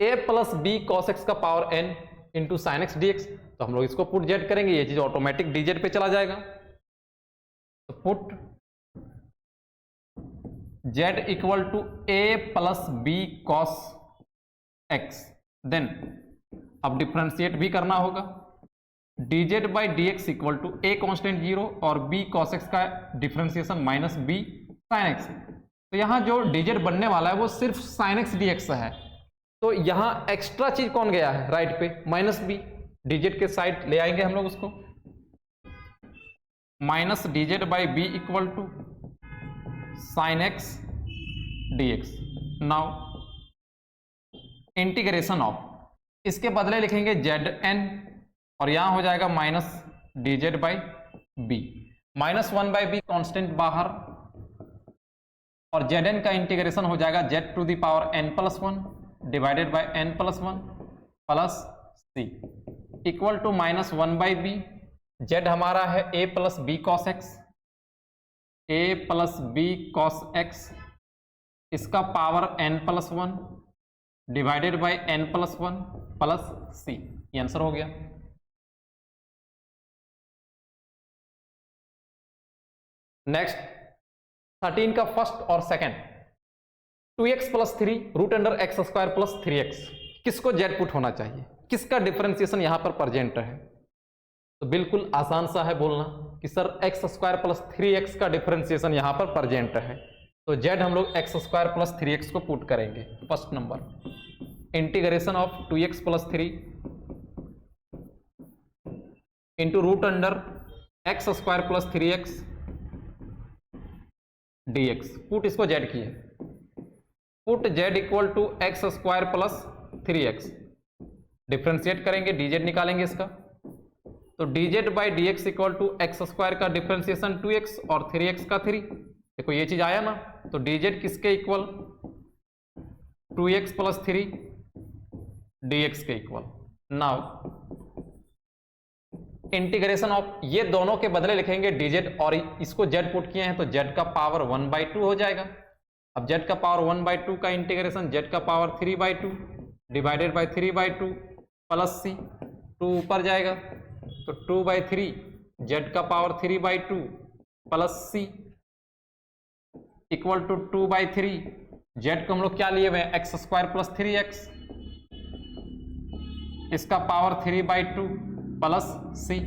a plus b cos x का power n into sine x dx, तो हम लोग इसको पुट z करेंगे, ये चीज ऑटोमेटिक dz पे चला जाएगा, तो put z equal to a plus b cos x, then अब डिफरेंशिएट भी करना होगा, dz by dx equal to a constant 0 और b cos x का differentiation minus b sin x। तो यहां जो dz बनने वाला है वो सिर्फ sin x dx है, तो यहां एक्स्ट्रा चीज कौन गया है राइट पे, माइनस b, dz के साइड ले आएंगे हम लोग उसको, minus dz by b equal to sin x dx। Now integration of, इसके बदले लिखेंगे zn और यहां हो जाएगा minus dz by b, minus 1/b constant बाहर, और zn का इंटीग्रेशन हो जाएगा z to the power n plus 1 divided by n plus 1 plus c equal to minus 1/b, z हमारा है a plus b cos x, a plus b cos x इसका power n plus 1 divided by n plus 1 plus c, ये answer हो गया। Next 13 का first और सेकंड, 2x plus 3 root under x square plus 3x, किसको z पुट होना चाहिए, किसका डिफरेंशिएशन यहां पर प्रेजेंट है, तो बिल्कुल आसान सा है बोलना कि sir x square plus 3x का डिफरेंशिएशन यहां पर प्रेजेंट है, तो z हम लोग एक्स स्क्वायर प्लस 3x को पुट करेंगे। First number integration of 2x plus 3 into root under x square plus 3x dx, put इसको z किए, put z equal to x square plus 3x, differentiate करेंगे dz निकालेंगे इसका, तो dz by dx equal to x square का differentiation 2x और 3x का 3, देखो ये चीज आया ना, तो dz किसके इक्वल, 2x प्लस 3 dx के इक्वल। नाउ इंटीग्रेशन ऑफ, ये दोनों के बदले लिखेंगे dz और इसको z पुट किए हैं तो z का पावर 1/2 हो जाएगा। अब z का पावर 1/2 का इंटीग्रेशन z का power 3/2 divided by 3/2 plus c, 2 ऊपर जाएगा तो 2/3 z का power 3/2 plus c equal to 2/3, z को हम लोग क्या लिए हुए हैं, एक्स स्क्वायर प्लस 3x, इसका पावर 3/2 प्लस c।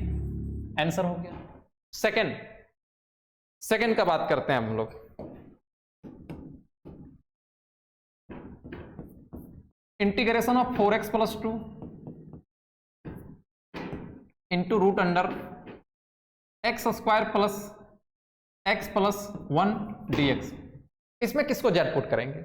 आंसर हो गया। सेकंड का बात करते हैं हम लोग। Integration of 4x plus 2 into root under x square plus x plus 1 dx। इसमें किसको जेड पुट करेंगे?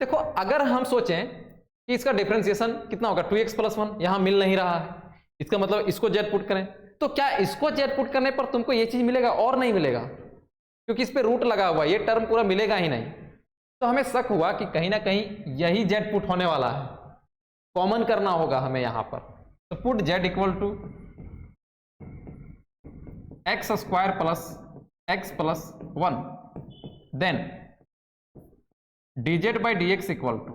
देखो अगर हम सोचें कि इसका डिफरेंशिएशन कितना होगा, 2x प्लस 1, यहां मिल नहीं रहा है, इसका मतलब इसको जेड पुट करें, तो क्या इसको जेड पुट करने पर तुमको ये चीज मिलेगा और नहीं मिलेगा? क्योंकि इस पे रूट लगा हुआ है, ये टर्म पूरा मिलेगा ही नहीं। तो हमें शक हुआ कि कहीं ना कहीं यही जेड पुट होने वाला है, कॉमन करना होगा हमें यहां पर। तो put z equal to x square plus x plus 1, then dz by d x equal to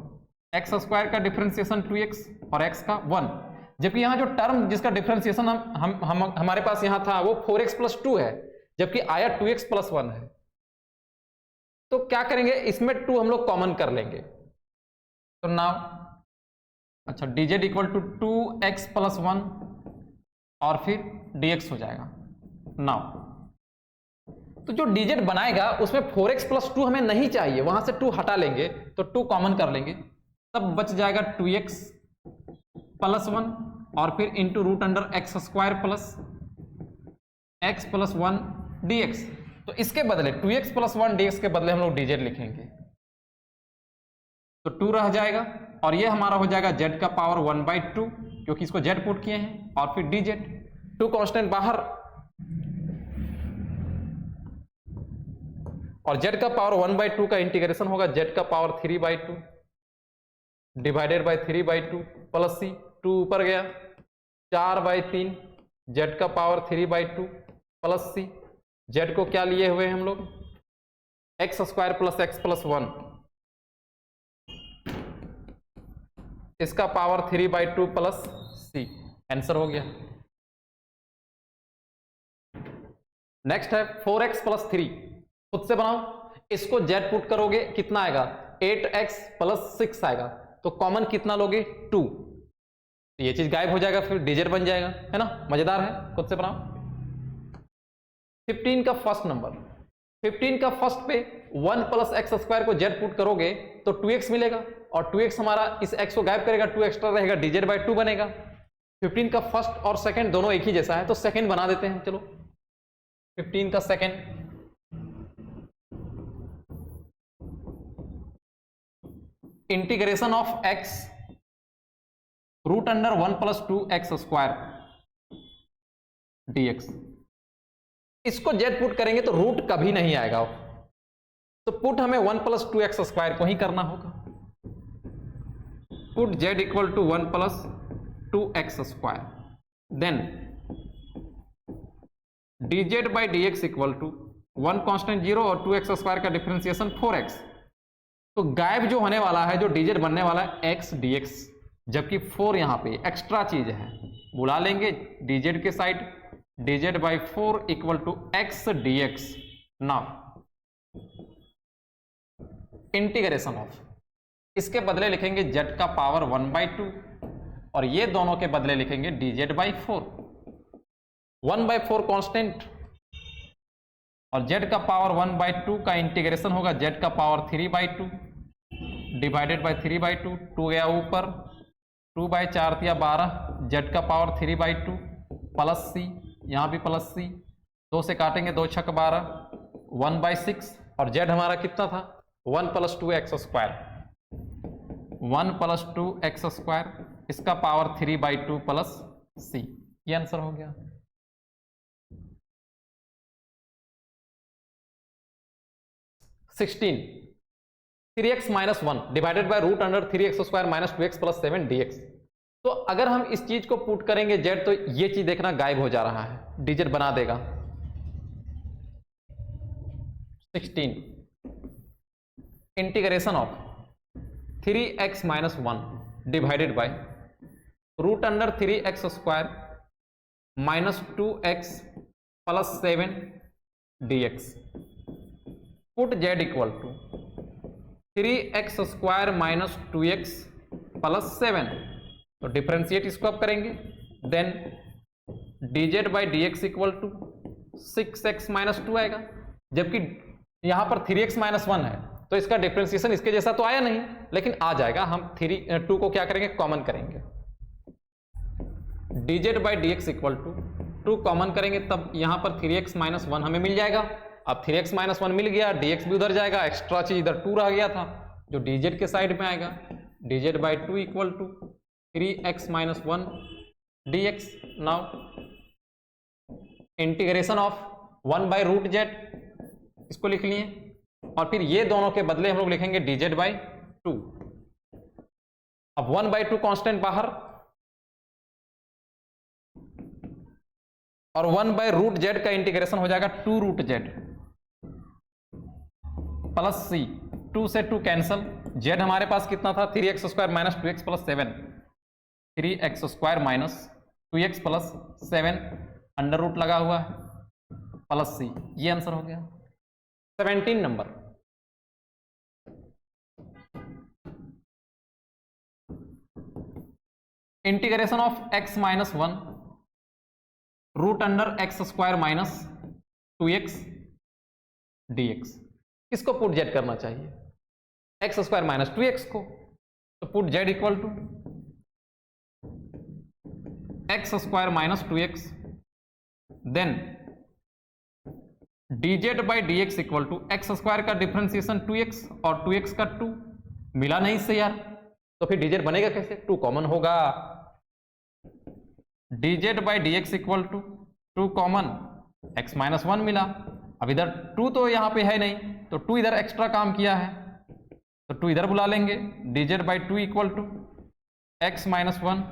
x square का डिफरेंशिएशन 2x और x का 1, जबकि यहां जो टर्म जिसका डिफरेंशिएशन हमारे पास यहां था वो 4x प्लस 2 है, जबकि आया 2x प्लस 1 है। तो क्या करेंगे, इसमें 2 हम लोग कॉमन कर लेंगे। तो नाउ अच्छा dz equal to 2x plus 1 और फिर dx हो जाएगा। नाउ तो जो dz बनाएगा उसमें 4x प्लस 2 हमें नहीं चाहिए, वहां से 2 हटा लेंगे तो 2 कॉमन कर लेंगे, तब बच जाएगा 2x प्लस 1 और फिर into root under x square plus x plus 1 dx। तो इसके बदले 2x प्लस 1 dx के बदले हम लोग dz लिखेंगे, तो 2 रह जाएगा और ये हमारा हो जाएगा z का पावर 1/2, क्योंकि इसको z पुट किए हैं, और फिर dz, 2 कांस्टेंट बाहर, और z का पावर 1/2 का इंटीग्रेशन होगा z का power 3/2 divided by 3/2 plus c, 2 ऊपर गया 4/3, z का पावर 3/2 प्लस c, z को क्या लिए हुए हैं हम लोग, x square plus x plus 1, इसका पावर 3/2 प्लस c। आंसर हो गया। नेक्स्ट है 4x प्लस 3, खुद से बनाओ, इसको z पुट करोगे कितना आएगा, 8x प्लस 6 आएगा, तो कॉमन कितना लोगे, 2, तो ये चीज गायब हो जाएगा, फिर dz बन जाएगा, है ना, मजेदार है, खुद से बनाओ। 15 का फर्स्ट नंबर, 15 का फर्स्ट पे 1 प्लस एक्स स्क्वायर को z पुट करोगे तो 2x मिलेगा, और 2x हमारा इस x को गायब करेगा, 2 एक्स्ट्रा रहेगा, dz बाई 2 बनेगा। 15 का फर्स्ट और सेकंड दोनों एक ही जैसा है, तो सेकंड बना देते हैं, चलो 15 का second, integration of x root under 1 plus 2 x square dx। इसको z पुट करेंगे तो रूट कभी नहीं आएगा, तो पुट हमें 1 प्लस 2 एक्स स्क्वायर को ही करना होगा। Put z equal to 1 plus 2 x square, then dz by d x equal to 1 constant 0 और 2 एक्स स्क्वायर का डिफरेंशिएशन 4x। तो गायब जो होने वाला है, जो dz बनने वाला है x dx, जबकि 4 यहां पे एक्स्ट्रा चीज है, बुला लेंगे dz के side, dz by 4 equal to x dx। Now integration of, इसके बदले लिखेंगे z का पावर 1/2 और ये दोनों के बदले लिखेंगे dz बाई 4, 1/4 कांस्टेंट और z का पावर 1/2 का इंटीग्रेशन होगा z का पावर 3/2 डिवाइडेड बाय 3/2, 2 गया ऊपर, 2/4 दिया 12, z का पावर 3/2 प्लस c, यहाँ भी प्लस c, 2 से काटेंगे 2 छक 12, 1/6 और z हमारा कितना था, 1 plus 2 x square, 1 plus 2 x square, इसका पावर 3/2 प्लस c। ये आंसर हो गया। Sixteen 3x minus 1 divided by root under 3x square minus 2x plus 7 dx। तो अगर हम इस चीज को पुट करेंगे z, तो ये चीज देखना गायब हो जा रहा है, dz बना देगा। 16 integration of 3x minus 1 divided by root under 3x square minus 2x plus 7 dx। Put z equal to 3x square minus 2x plus 7, तो डिफ्रेंशिएट इसको आप करेंगे, then dz by d x equal to 6x minus 2 आएगा, जबकि यहां पर 3x minus 1 है, तो इसका डिफ्रेंशिएशन इसके जैसा तो आया नहीं, लेकिन आ जाएगा। हम 2 को क्या करेंगे, कॉमन करेंगे, dz by d x equal to 2 common करेंगे, तब यहां पर 3x माइनस 1 हमें मिल जाएगा। अब 3x माइनस 1 मिल गया, dx भी उधर जाएगा, एक्स्ट्रा चीज इधर 2 रह गया था जो dz के साइड में आएगा, dz by 2 equal to 3x minus 1 dx। Now integration of 1 by root z, इसको लिख लिए, और फिर ये दोनों के बदले हम लोग लिखेंगे dz बाई 2। अब 1 बाई 2 कॉन्स्टेंट बाहर, और 1 बाई रूट जेड का इंटीग्रेशन हो जाएगा 2 रूट जेड प्लस सी, 2 से 2 कैंसल, जेड हमारे पास कितना था, 3x square minus 2x plus 7, 3x square minus 2x plus 7 under root लगा हुआ है प्लस सी, ये आंसर हो गया 17 number. Integration of x minus 1 root under x square minus 2x dx, किसको पुट जेड करना चाहिए, x स्क्वायर माइनस 2x को, तो put z equal to x square minus 2x, then dz by d x equal to x square का differentiation 2x और 2x का 2 मिला नहीं इससे यार, तो फिर dz बनेगा कैसे, 2 कॉमन होगा, dz by d x equal to 2 common, x minus 1 मिला, अब इधर 2 तो यहां पे है नहीं, तो 2 इधर एक्स्ट्रा काम किया है, तो 2 इधर बुला लेंगे, dz by 2 equal to x minus 1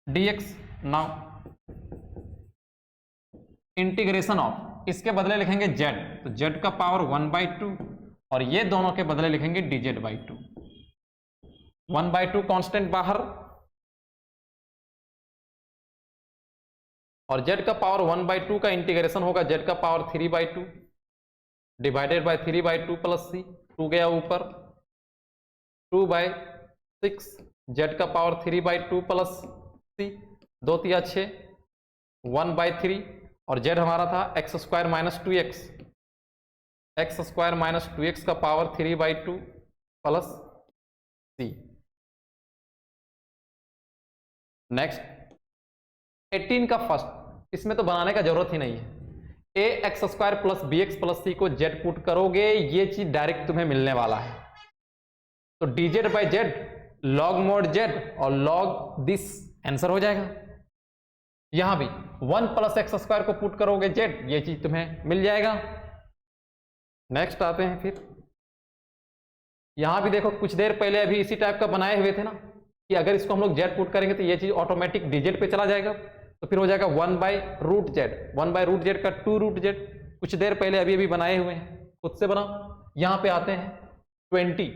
dx। Now integration of, इसके बदले लिखेंगे z, तो z का पावर 1 बाई 2, और ये दोनों के बदले लिखेंगे dz बाई 2, 1 बाई 2 कॉन्स्टेंट बाहर, और z का पावर 1 बाई 2 का इंटीग्रेशन होगा z का power 3 by 2 divided by 3 by 2 plus c, 2 गया ऊपर, 2 बाई 6 z का पावर 3 बाई 2 प्लस सी, 2 तिया 6, 1 बाई 3, और z हमारा था x square minus 2x, x square minus 2x का power 3 by 2 plus c. Next 18 का फर्स्ट, इसमें तो बनाने का जरूरत ही नहीं है, a x square plus b x plus c को जेड पुट करोगे, ये चीज डायरेक्ट तुम्हें मिलने वाला है, तो dz by Z log mod Z और लॉग दिस आंसर हो जाएगा। यहां भी 1 प्लस एक्स स्क्वायर को पुट करोगे जेड, ये चीज तुम्हें मिल जाएगा। नेक्स्ट आते हैं, फिर यहां भी देखो कुछ देर पहले अभी इसी टाइप का बनाए हुए थे ना, कि अगर इसको हम लोग जेड पुट करेंगे तो ये चीज ऑटोमेटिक dz पे चला जाएगा, तो फिर हो जाएगा 1 by root z, 1 by root z का 2 रूट जेड, कुछ देर पहले अभी बनाए हुए हैं, खुद से बनाओ। यहां पे आते हैं 20,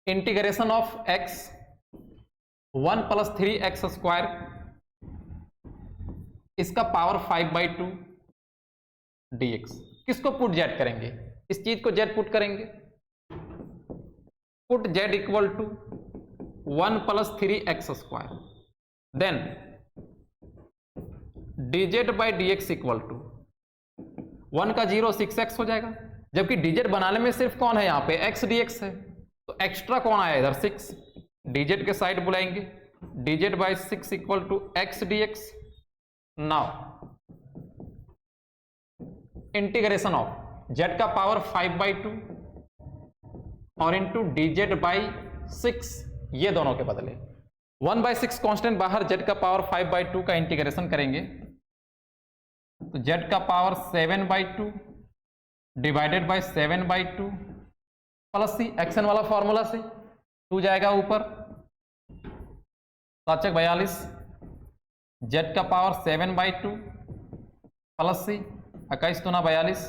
integration of x 1 plus 3x square, इसका पावर 5 बाई 2 dx, किसको पुट जेड करेंगे, इस चीज को जेड पुट करेंगे, put z equal to 1 plus 3x square, then dz by d x equal to 1 का 0 6x हो जाएगा, जबकि dz बनाने में सिर्फ कौन है, यहाँ पे x dx है, तो एक्स्ट्रा कौन आया इधर 6, dz के साइड बुलाएंगे, dz by 6 equal to x dx। Now integration of z का पावर 5 बाई 2 और इंटू dz बाई 6, ये दोनों के बदले 1 बाई 6 कॉन्स्टेंट बाहर, z का पावर 5 बाई 2 का इंटीग्रेशन करेंगे, तो z का power 7 by 2 divided by 7 by 2 plus c, action वाला फॉर्मूला से 2 जाएगा ऊपर, 7 42, z का पावर 7 बाई 2 प्लस सी, 21 2 42,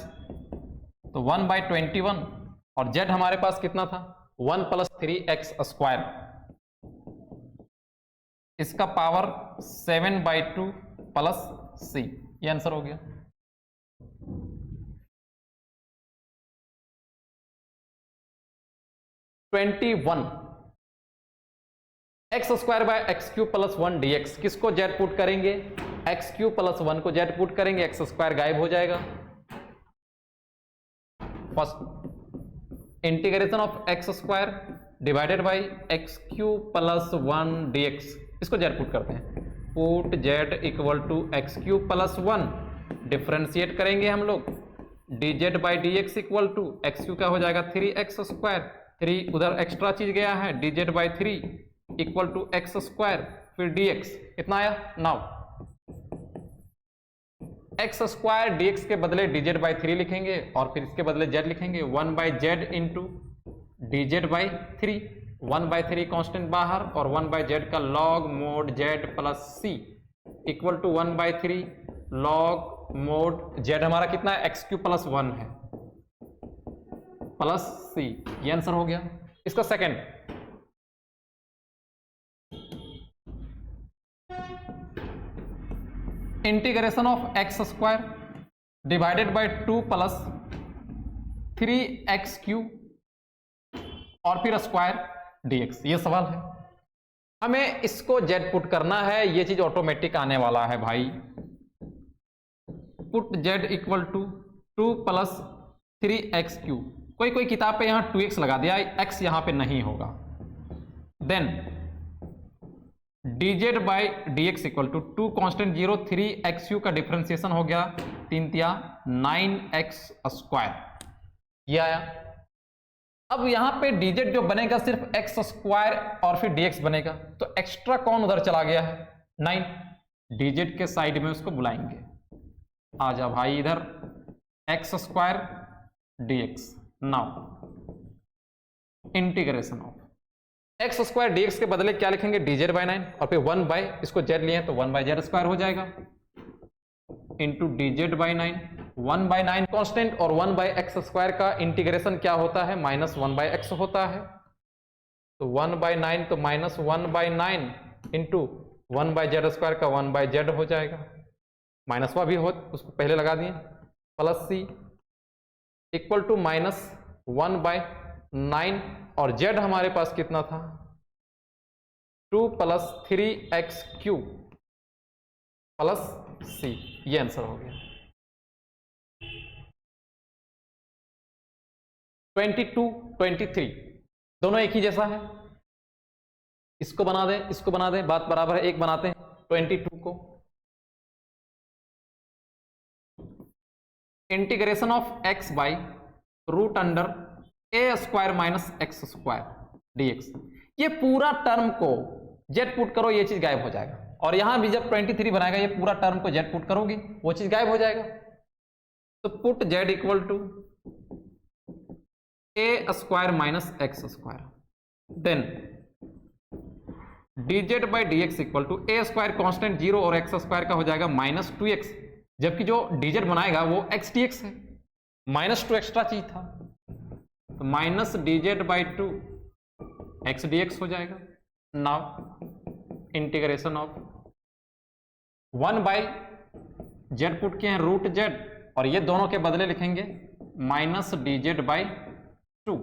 तो 1 बाई 21, और z हमारे पास कितना था 1 प्लस 3x स्क्वायर, इसका पावर 7 बाई 2 प्लस सी, ये आंसर हो गया। X square by x cube plus 1 dx, किसको जेड पुट करेंगे? एक्स क्यू प्लस 1 को जेड पुट करेंगे, एक्स स्क्वायर गायब हो जाएगा। First integration of x square divided by x cube plus 1 dx, इसको जेड पुट करते हैं। Put z equal to x cube plus 1, differentiate करेंगे हम लोग, d z by d x equal to x cube का हो जाएगा 3x स्क्वायर, 3 उधर एक्स्ट्रा चीज गया है, d z by 3 equal to x square, फिर dx कितना आया? नाउ एक्स स्क्वायर dx के बदले डी जेड बाई 3 लिखेंगे और फिर इसके बदले z लिखेंगे, 1 by z into d z by 3, 1 by 3 constant बाहर और 1 बाई जेड का log mod z plus c equal to 1 by 3 log mod z हमारा कितना है? एक्स क्यू प्लस 1 है प्लस सी, ये आंसर हो गया। इसका second integration of x square divided bye 2 plus 3x Q और फिर स्क्वायर dx, ये सवाल है। हमें इसको जेड पुट करना है, ये चीज ऑटोमेटिक आने वाला है भाई। Put z equal to 2 plus 3x cube, कोई किताब पे यहां 2x लगा दिया, x यहां पे नहीं होगा। Then d z by d x equal to 2 constant 0, 3x cube का डिफ्रेंसिएशन हो गया 3 तिया 9x स्क्वायर, ये आया। अब यहां पे dz जो बनेगा सिर्फ x स्क्वायर और फिर dx बनेगा, तो एक्स्ट्रा कौन उधर चला गया है? 9, dz के साइड में उसको बुलाएंगे, आ जा भाई इधर x square dx। Now integration of x square dx के बदले क्या लिखेंगे? dz बाई 9 और फिर 1 बाई, इसको z लिए तो 1 बाई जेड स्क्वायर हो जाएगा into dz by 9, 1 by 9 constant और 1 बाई एक्स स्क्वायर का इंटीग्रेशन क्या होता है? माइनस 1 बाई एक्स होता है, तो 1 बाई 9 तो minus 1 by 9 into 1 by Z square का 1 बाई जेड हो जाएगा, माइनस वा भी हो उसको पहले लगा दिए, plus c equal to minus 1 by 9 और z हमारे पास कितना था? 2 plus 3x Q plus c, ये आंसर हो गया। 22, 23 दोनों एक ही जैसा है, इसको बना दें, इसको बना दें, बात बराबर है, एक बनाते हैं 22 को। Integration of x by root under a square minus x square dx, ये पूरा टर्म को z पुट करो, ये चीज गायब हो जाएगा। और यहां भी जब 23 बनाएगा, ये पूरा टर्म को z पुट करोगे, वो चीज गायब हो जाएगा। तो put z equal to a square minus x square, then dz by dx equal to a square constant 0 और एक्स स्क्वायर का हो जाएगा माइनस 2x, जबकि जो dz बनाएगा वो x dx है, माइनस 2 एक्स्ट्रा चीज था, तो minus dz by 2 x dx हो जाएगा। Now integration of 1 by Z put किए हैं रूट जेड, और ये दोनों के बदले लिखेंगे minus dz by 2,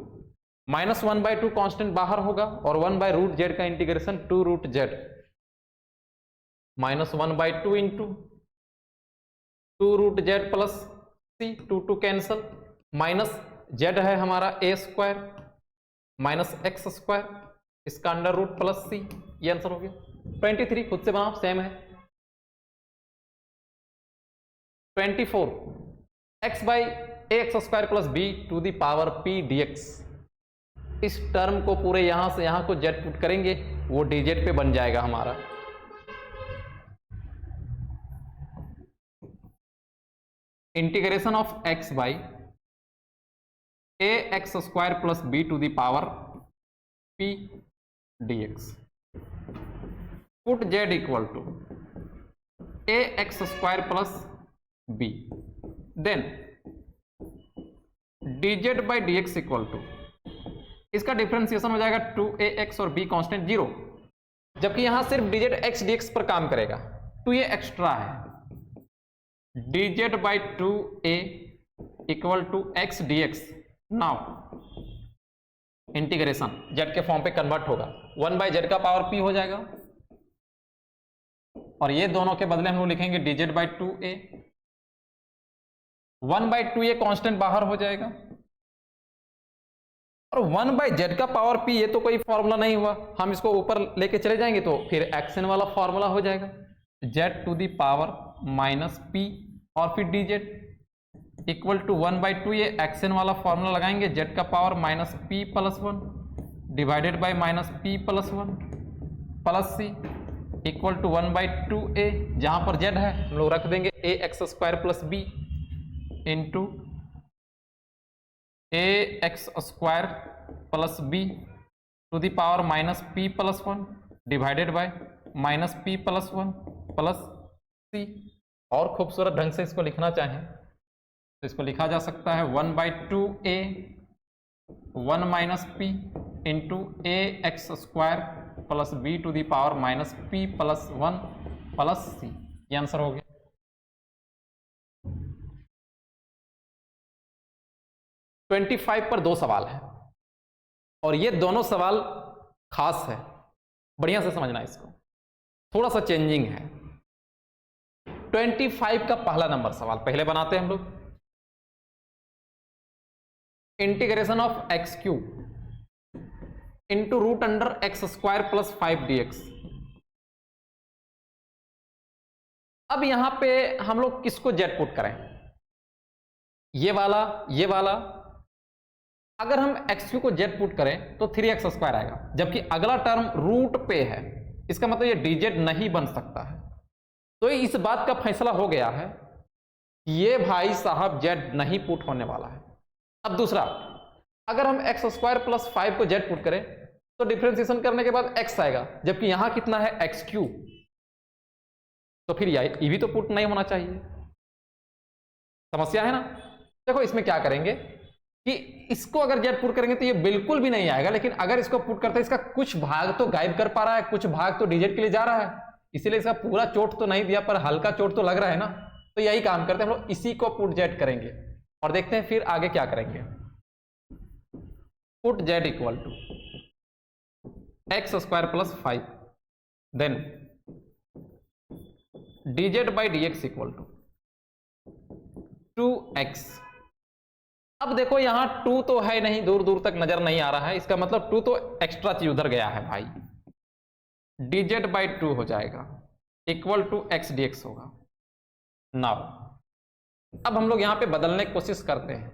minus 1 by 2 constant बाहर होगा और 1 बाई रूट जेड का इंटीग्रेशन 2 root z, minus 1 by 2 into 2 root z plus c, 2 cancel, minus z है हमारा a square minus x square, इसका अंडर रूट प्लस सी, ये आंसर हो गया। 23 खुद से बनाओ, सेम है। 24 x by a x square plus b to the power p dx, इस टर्म को पूरे यहां से यहां को जेड पुट करेंगे, वो dz पे बन जाएगा हमारा। Integration of x by a x square plus b to the power p dx, put z equal to a x square plus b, then dz by dx equal to, इसका differentiation हो जाएगा 2ax और b constant 0, जबकि यहां सिर्फ dz x dx पर काम करेगा, 2a एक्स्ट्रा है, dz by 2a equal to x dx। Now integration z के फॉर्म पे कन्वर्ट होगा, 1 बाई जेड का पावर p हो जाएगा, और ये दोनों के बदले हम लोग लिखेंगे dz by 2a, 1 by 2a constant बाहर हो जाएगा, और 1 बाई जेड का पावर p, ये तो कोई फॉर्मूला नहीं हुआ, हम इसको ऊपर लेके चले जाएंगे तो फिर xn वाला फॉर्मूला हो जाएगा, z to the power minus p और फिर dz equal to 1 by 2a, xn वाला फॉर्मूला लगाएंगे, z का power minus p plus 1 divided by minus p plus 1 plus c equal to 1 by 2a, जहां पर z है हम लोग रख देंगे a x square plus b into a x square plus b to the power minus p plus 1 divided by minus p plus 1 plus c। और खूबसूरत ढंग से इसको लिखना चाहें तो इसको लिखा जा सकता है 1 by 2a 1 minus p into a x square plus b to the power minus p plus 1 plus c। ये आंसर हो गया। ट्वेंटी 25 पर दो सवाल है और ये दोनों सवाल खास है, बढ़िया से समझना, इसको थोड़ा सा चेंजिंग है। 25 का पहला नंबर सवाल पहले बनाते हैं हम लोग, integration of x cube into root under x square plus 5 dx। अब यहां पे हम लोग किसको जेड पुट करें, ये वाला ये वाला। अगर हम एक्स क्यू को जेड पुट करें तो 3x स्क्वायर आएगा, जबकि अगला टर्म रूट पे है, इसका मतलब ये dz नहीं बन सकता है। तो इस बात का फैसला हो गया है ये भाई साहब जेड नहीं पुट होने वाला है। अब दूसरा, अगर हम एक्स स्क्वायर प्लस 5 को जेड पुट करें तो डिफरेंशिएशन करने के बाद x आएगा, जबकि यहां कितना है एक्स क्यूब, तो फिर ये भी तो पुट नहीं होना चाहिए। समस्या है ना। देखो इसमें क्या करेंगे कि इसको अगर जेड पुट करेंगे तो ये बिल्कुल भी नहीं आएगा, लेकिन अगर इसको पुट करते हैं इसका कुछ भाग तो गायब कर पा रहा है, कुछ भाग तो dz के लिए जा रहा है, इसीलिए इसका पूरा चोट तो नहीं दिया पर हल्का चोट तो लग रहा है ना। तो यही काम करते हैं हम लोग, इसी को पुट जेड करेंगे और देखते हैं फिर आगे क्या करेंगे। Put z equal to x square plus 5 then dz by dx equal to 2x। अब देखो यहां 2 तो है नहीं, दूर दूर तक नजर नहीं आ रहा है, इसका मतलब 2 तो एक्स्ट्रा चीज उधर गया है भाई, dz बाई 2 हो जाएगा इक्वल टू x dx होगा। नाउ अब हम लोग यहां पे बदलने की कोशिश करते हैं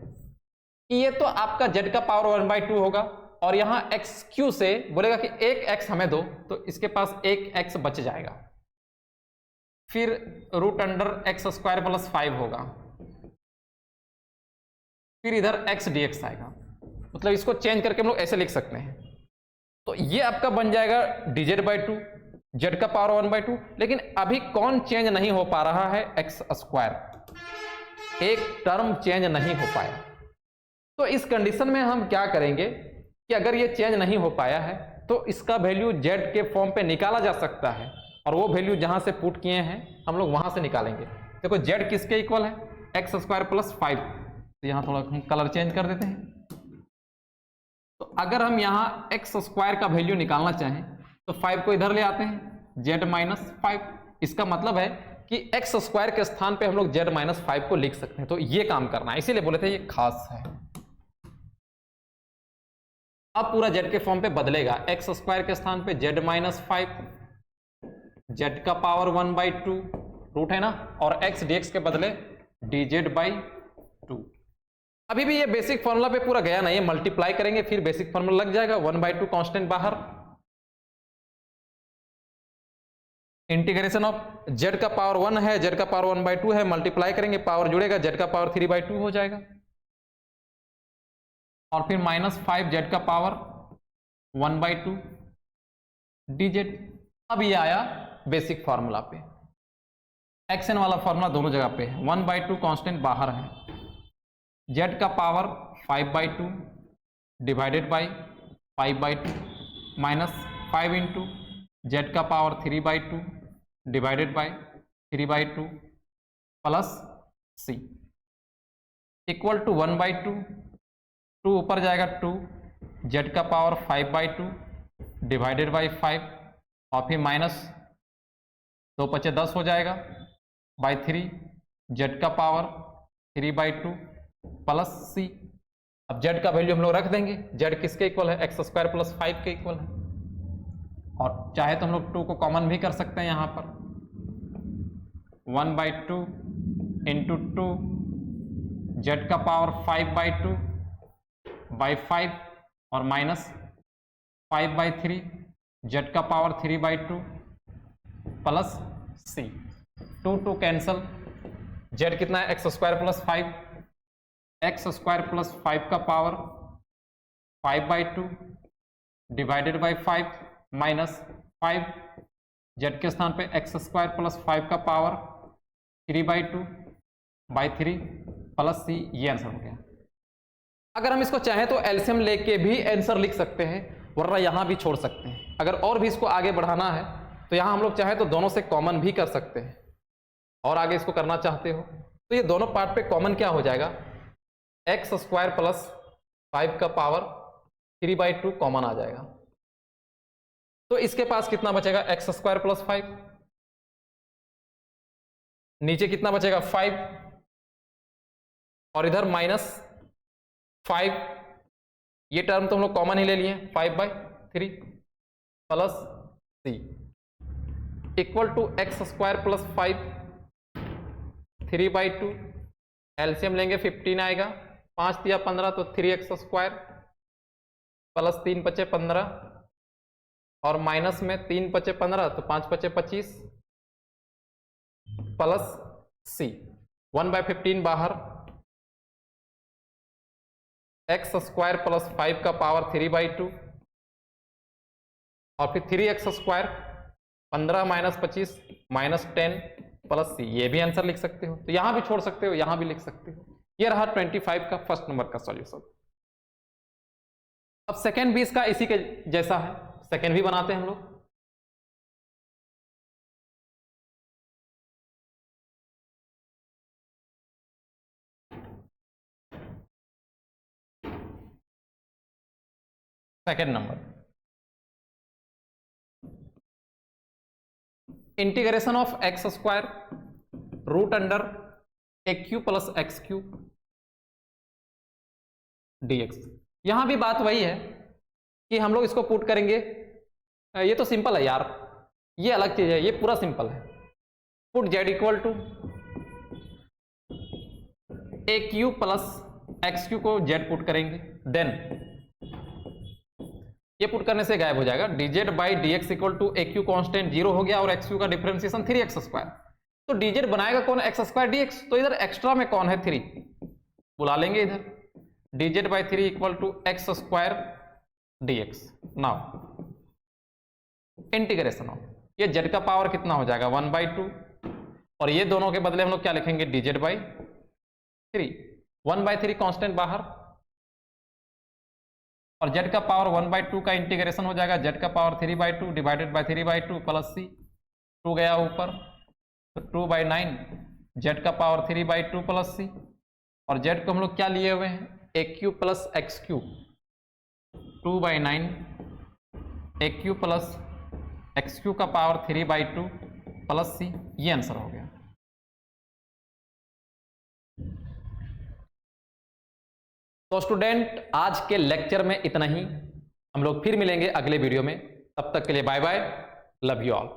कि ये तो आपका z का पावर 1 बाई 2 होगा और यहां एक्स क्यू से बोलेगा कि एक x हमें दो, तो इसके पास एक x बच जाएगा, फिर root under x square plus 5 होगा, फिर इधर x dx आएगा। मतलब इसको चेंज करके हम लोग ऐसे लिख सकते हैं, तो ये आपका बन जाएगा dz बाई 2, z का पावर 1 बाई 2। लेकिन अभी कौन चेंज नहीं हो पा रहा है, एक्स स्क्वायर, एक टर्म चेंज नहीं हो पाया। तो इस कंडीशन में हम क्या करेंगे कि अगर ये चेंज नहीं हो पाया है तो इसका वैल्यू z के फॉर्म पे निकाला जा सकता है, और वो वैल्यू जहां से पुट किए हैं हम लोग वहां से निकालेंगे। देखो z किसके इक्वल है, एक्स स्क्वायर प्लस 5। तो यहां थोड़ा हम कलर चेंज कर देते हैं। तो अगर हम यहां एक्स स्क्वायर का वैल्यू निकालना चाहें तो 5 को इधर ले आते हैं, z माइनस 5। इसका मतलब है कि एक्स स्क्वायर के स्थान पे हम लोग z माइनस 5 को लिख सकते हैं। तो ये काम करना है, इसीलिए बोले थे ये खास है। अब पूरा z के फॉर्म पे बदलेगा, एक्स स्क्वायर के स्थान पे z माइनस 5, z का पावर 1 बाई 2 रूट है ना, और x dx के बदले dz बाई 2। अभी भी ये बेसिक फॉर्मूला पे पूरा गया नहीं है, मल्टीप्लाई करेंगे फिर बेसिक फॉर्मूला लग जाएगा। 1 बाई 2 कॉन्स्टेंट बाहर, इंटीग्रेशन ऑफ z का पावर 1 है, z का पावर 1 बाई 2 है, मल्टीप्लाई करेंगे पावर जुड़ेगा, z का पावर 3 बाई 2 हो जाएगा, और फिर माइनस 5 z का पावर 1 बाई 2 dz। अब ये आया बेसिक फार्मूला पे, xn वाला फार्मूला दोनों जगह पे है, 1 बाई 2 कॉन्स्टेंट बाहर है, z का power 5 by 2 divided by 5 by 2 minus 5 into z का power 3 by 2 divided by 3/2 plus c equal to 1/2, 2 ऊपर जाएगा 2, जेड का पावर 5/2 डिवाइडेड बाई 5 और फिर माइनस 2 × 5 = 10 हो जाएगा बाई 3, जेड का पावर 3/2 प्लस सी। अब जेड का वैल्यू हम लोग रख देंगे, जेड किसके इक्वल है, x² + 5 के इक्वल है। और चाहे तो हम लोग 2 को कॉमन भी कर सकते हैं यहाँ पर, 1/2 × 2 जेड का पावर 5/2 बाई 5 और माइनस 5/3 जेड का power 3/2 plus c. 2 cancel, Z कितना है, x² + 5, x² + 5 का power 5/2 divided by 5 minus 5, Z के स्थान पे x² + 5 का पावर 3/2 बाई 3 प्लस सी। ये आंसर हो गया। अगर हम इसको चाहें तो एलसीएम लेके भी आंसर लिख सकते हैं, वरना यहां भी छोड़ सकते हैं। अगर और भी इसको आगे बढ़ाना है तो यहां हम लोग चाहें तो दोनों से कॉमन भी कर सकते हैं, और आगे इसको करना चाहते हो तो ये दोनों पार्ट पे कॉमन क्या हो जाएगा, x² + 5 का पावर 3/2 कॉमन आ जाएगा। तो इसके पास कितना बचेगा, x² + 5, नीचे कितना बचेगा 5, और इधर -5, ये टर्म तो हम लोग कॉमन ही ले लिए 5/3 plus c equal to x² + 5 3/2, LCM लेंगे 15 आएगा, 5 × 15 तो 3x² प्लस 3 × 5 = 15 और माइनस में 3 × 5 = 15 तो 5 × 5 = 25 प्लस सी 1/15 बाहर, x² + 5 का पावर 3/2 और फिर 3x² 15 - 25 -10 प्लस सी। ये भी आंसर लिख सकते हो, तो यहां भी छोड़ सकते हो, यहां भी लिख सकते हो। ये रहा 25 का फर्स्ट नंबर का सॉल्यूशन। अब सेकेंड भी इसका इसी के जैसा है, सेकेंड भी बनाते हैं हम लोग। Second number, integration of x² √AQ + x³ dx। यहां भी बात वही है कि हम लोग इसको पुट करेंगे, ये तो सिंपल है यार, ये अलग चीज है, ये पूरा सिंपल है। पुट z = AQ + x³ को z पुट करेंगे, देन ये पुट करने से गायब हो जाएगा, dz/dx = AQ कांस्टेंट 0 हो गया और x³ का डिफरेंशिएशन 3x²। तो dz बनाएगा कौन, x² dx, तो इधर एक्स्ट्रा में कौन है 3, बुला लेंगे इधर, dz/3 = x² dx। Now integration of, ये z का पावर कितना हो जाएगा 1/2 और ये दोनों के बदले हम लोग क्या लिखेंगे, dz/3, 1/3 कांस्टेंट बाहर और z का पावर 1/2 का इंटीग्रेशन हो जाएगा, z का power 3/2 divided by 3/2 plus c, 2 गया ऊपर तो 2/9 z का पावर 3/2 प्लस सी, और z को हम लोग क्या लिए हुए हैं, AQ + x³, 2/9 AQ + x³ का पावर 3/2 प्लस सी। ये आंसर हो गया। तो स्टूडेंट आज के लेक्चर में इतना ही, हम लोग फिर मिलेंगे अगले वीडियो में, तब तक के लिए bye bye, love you all.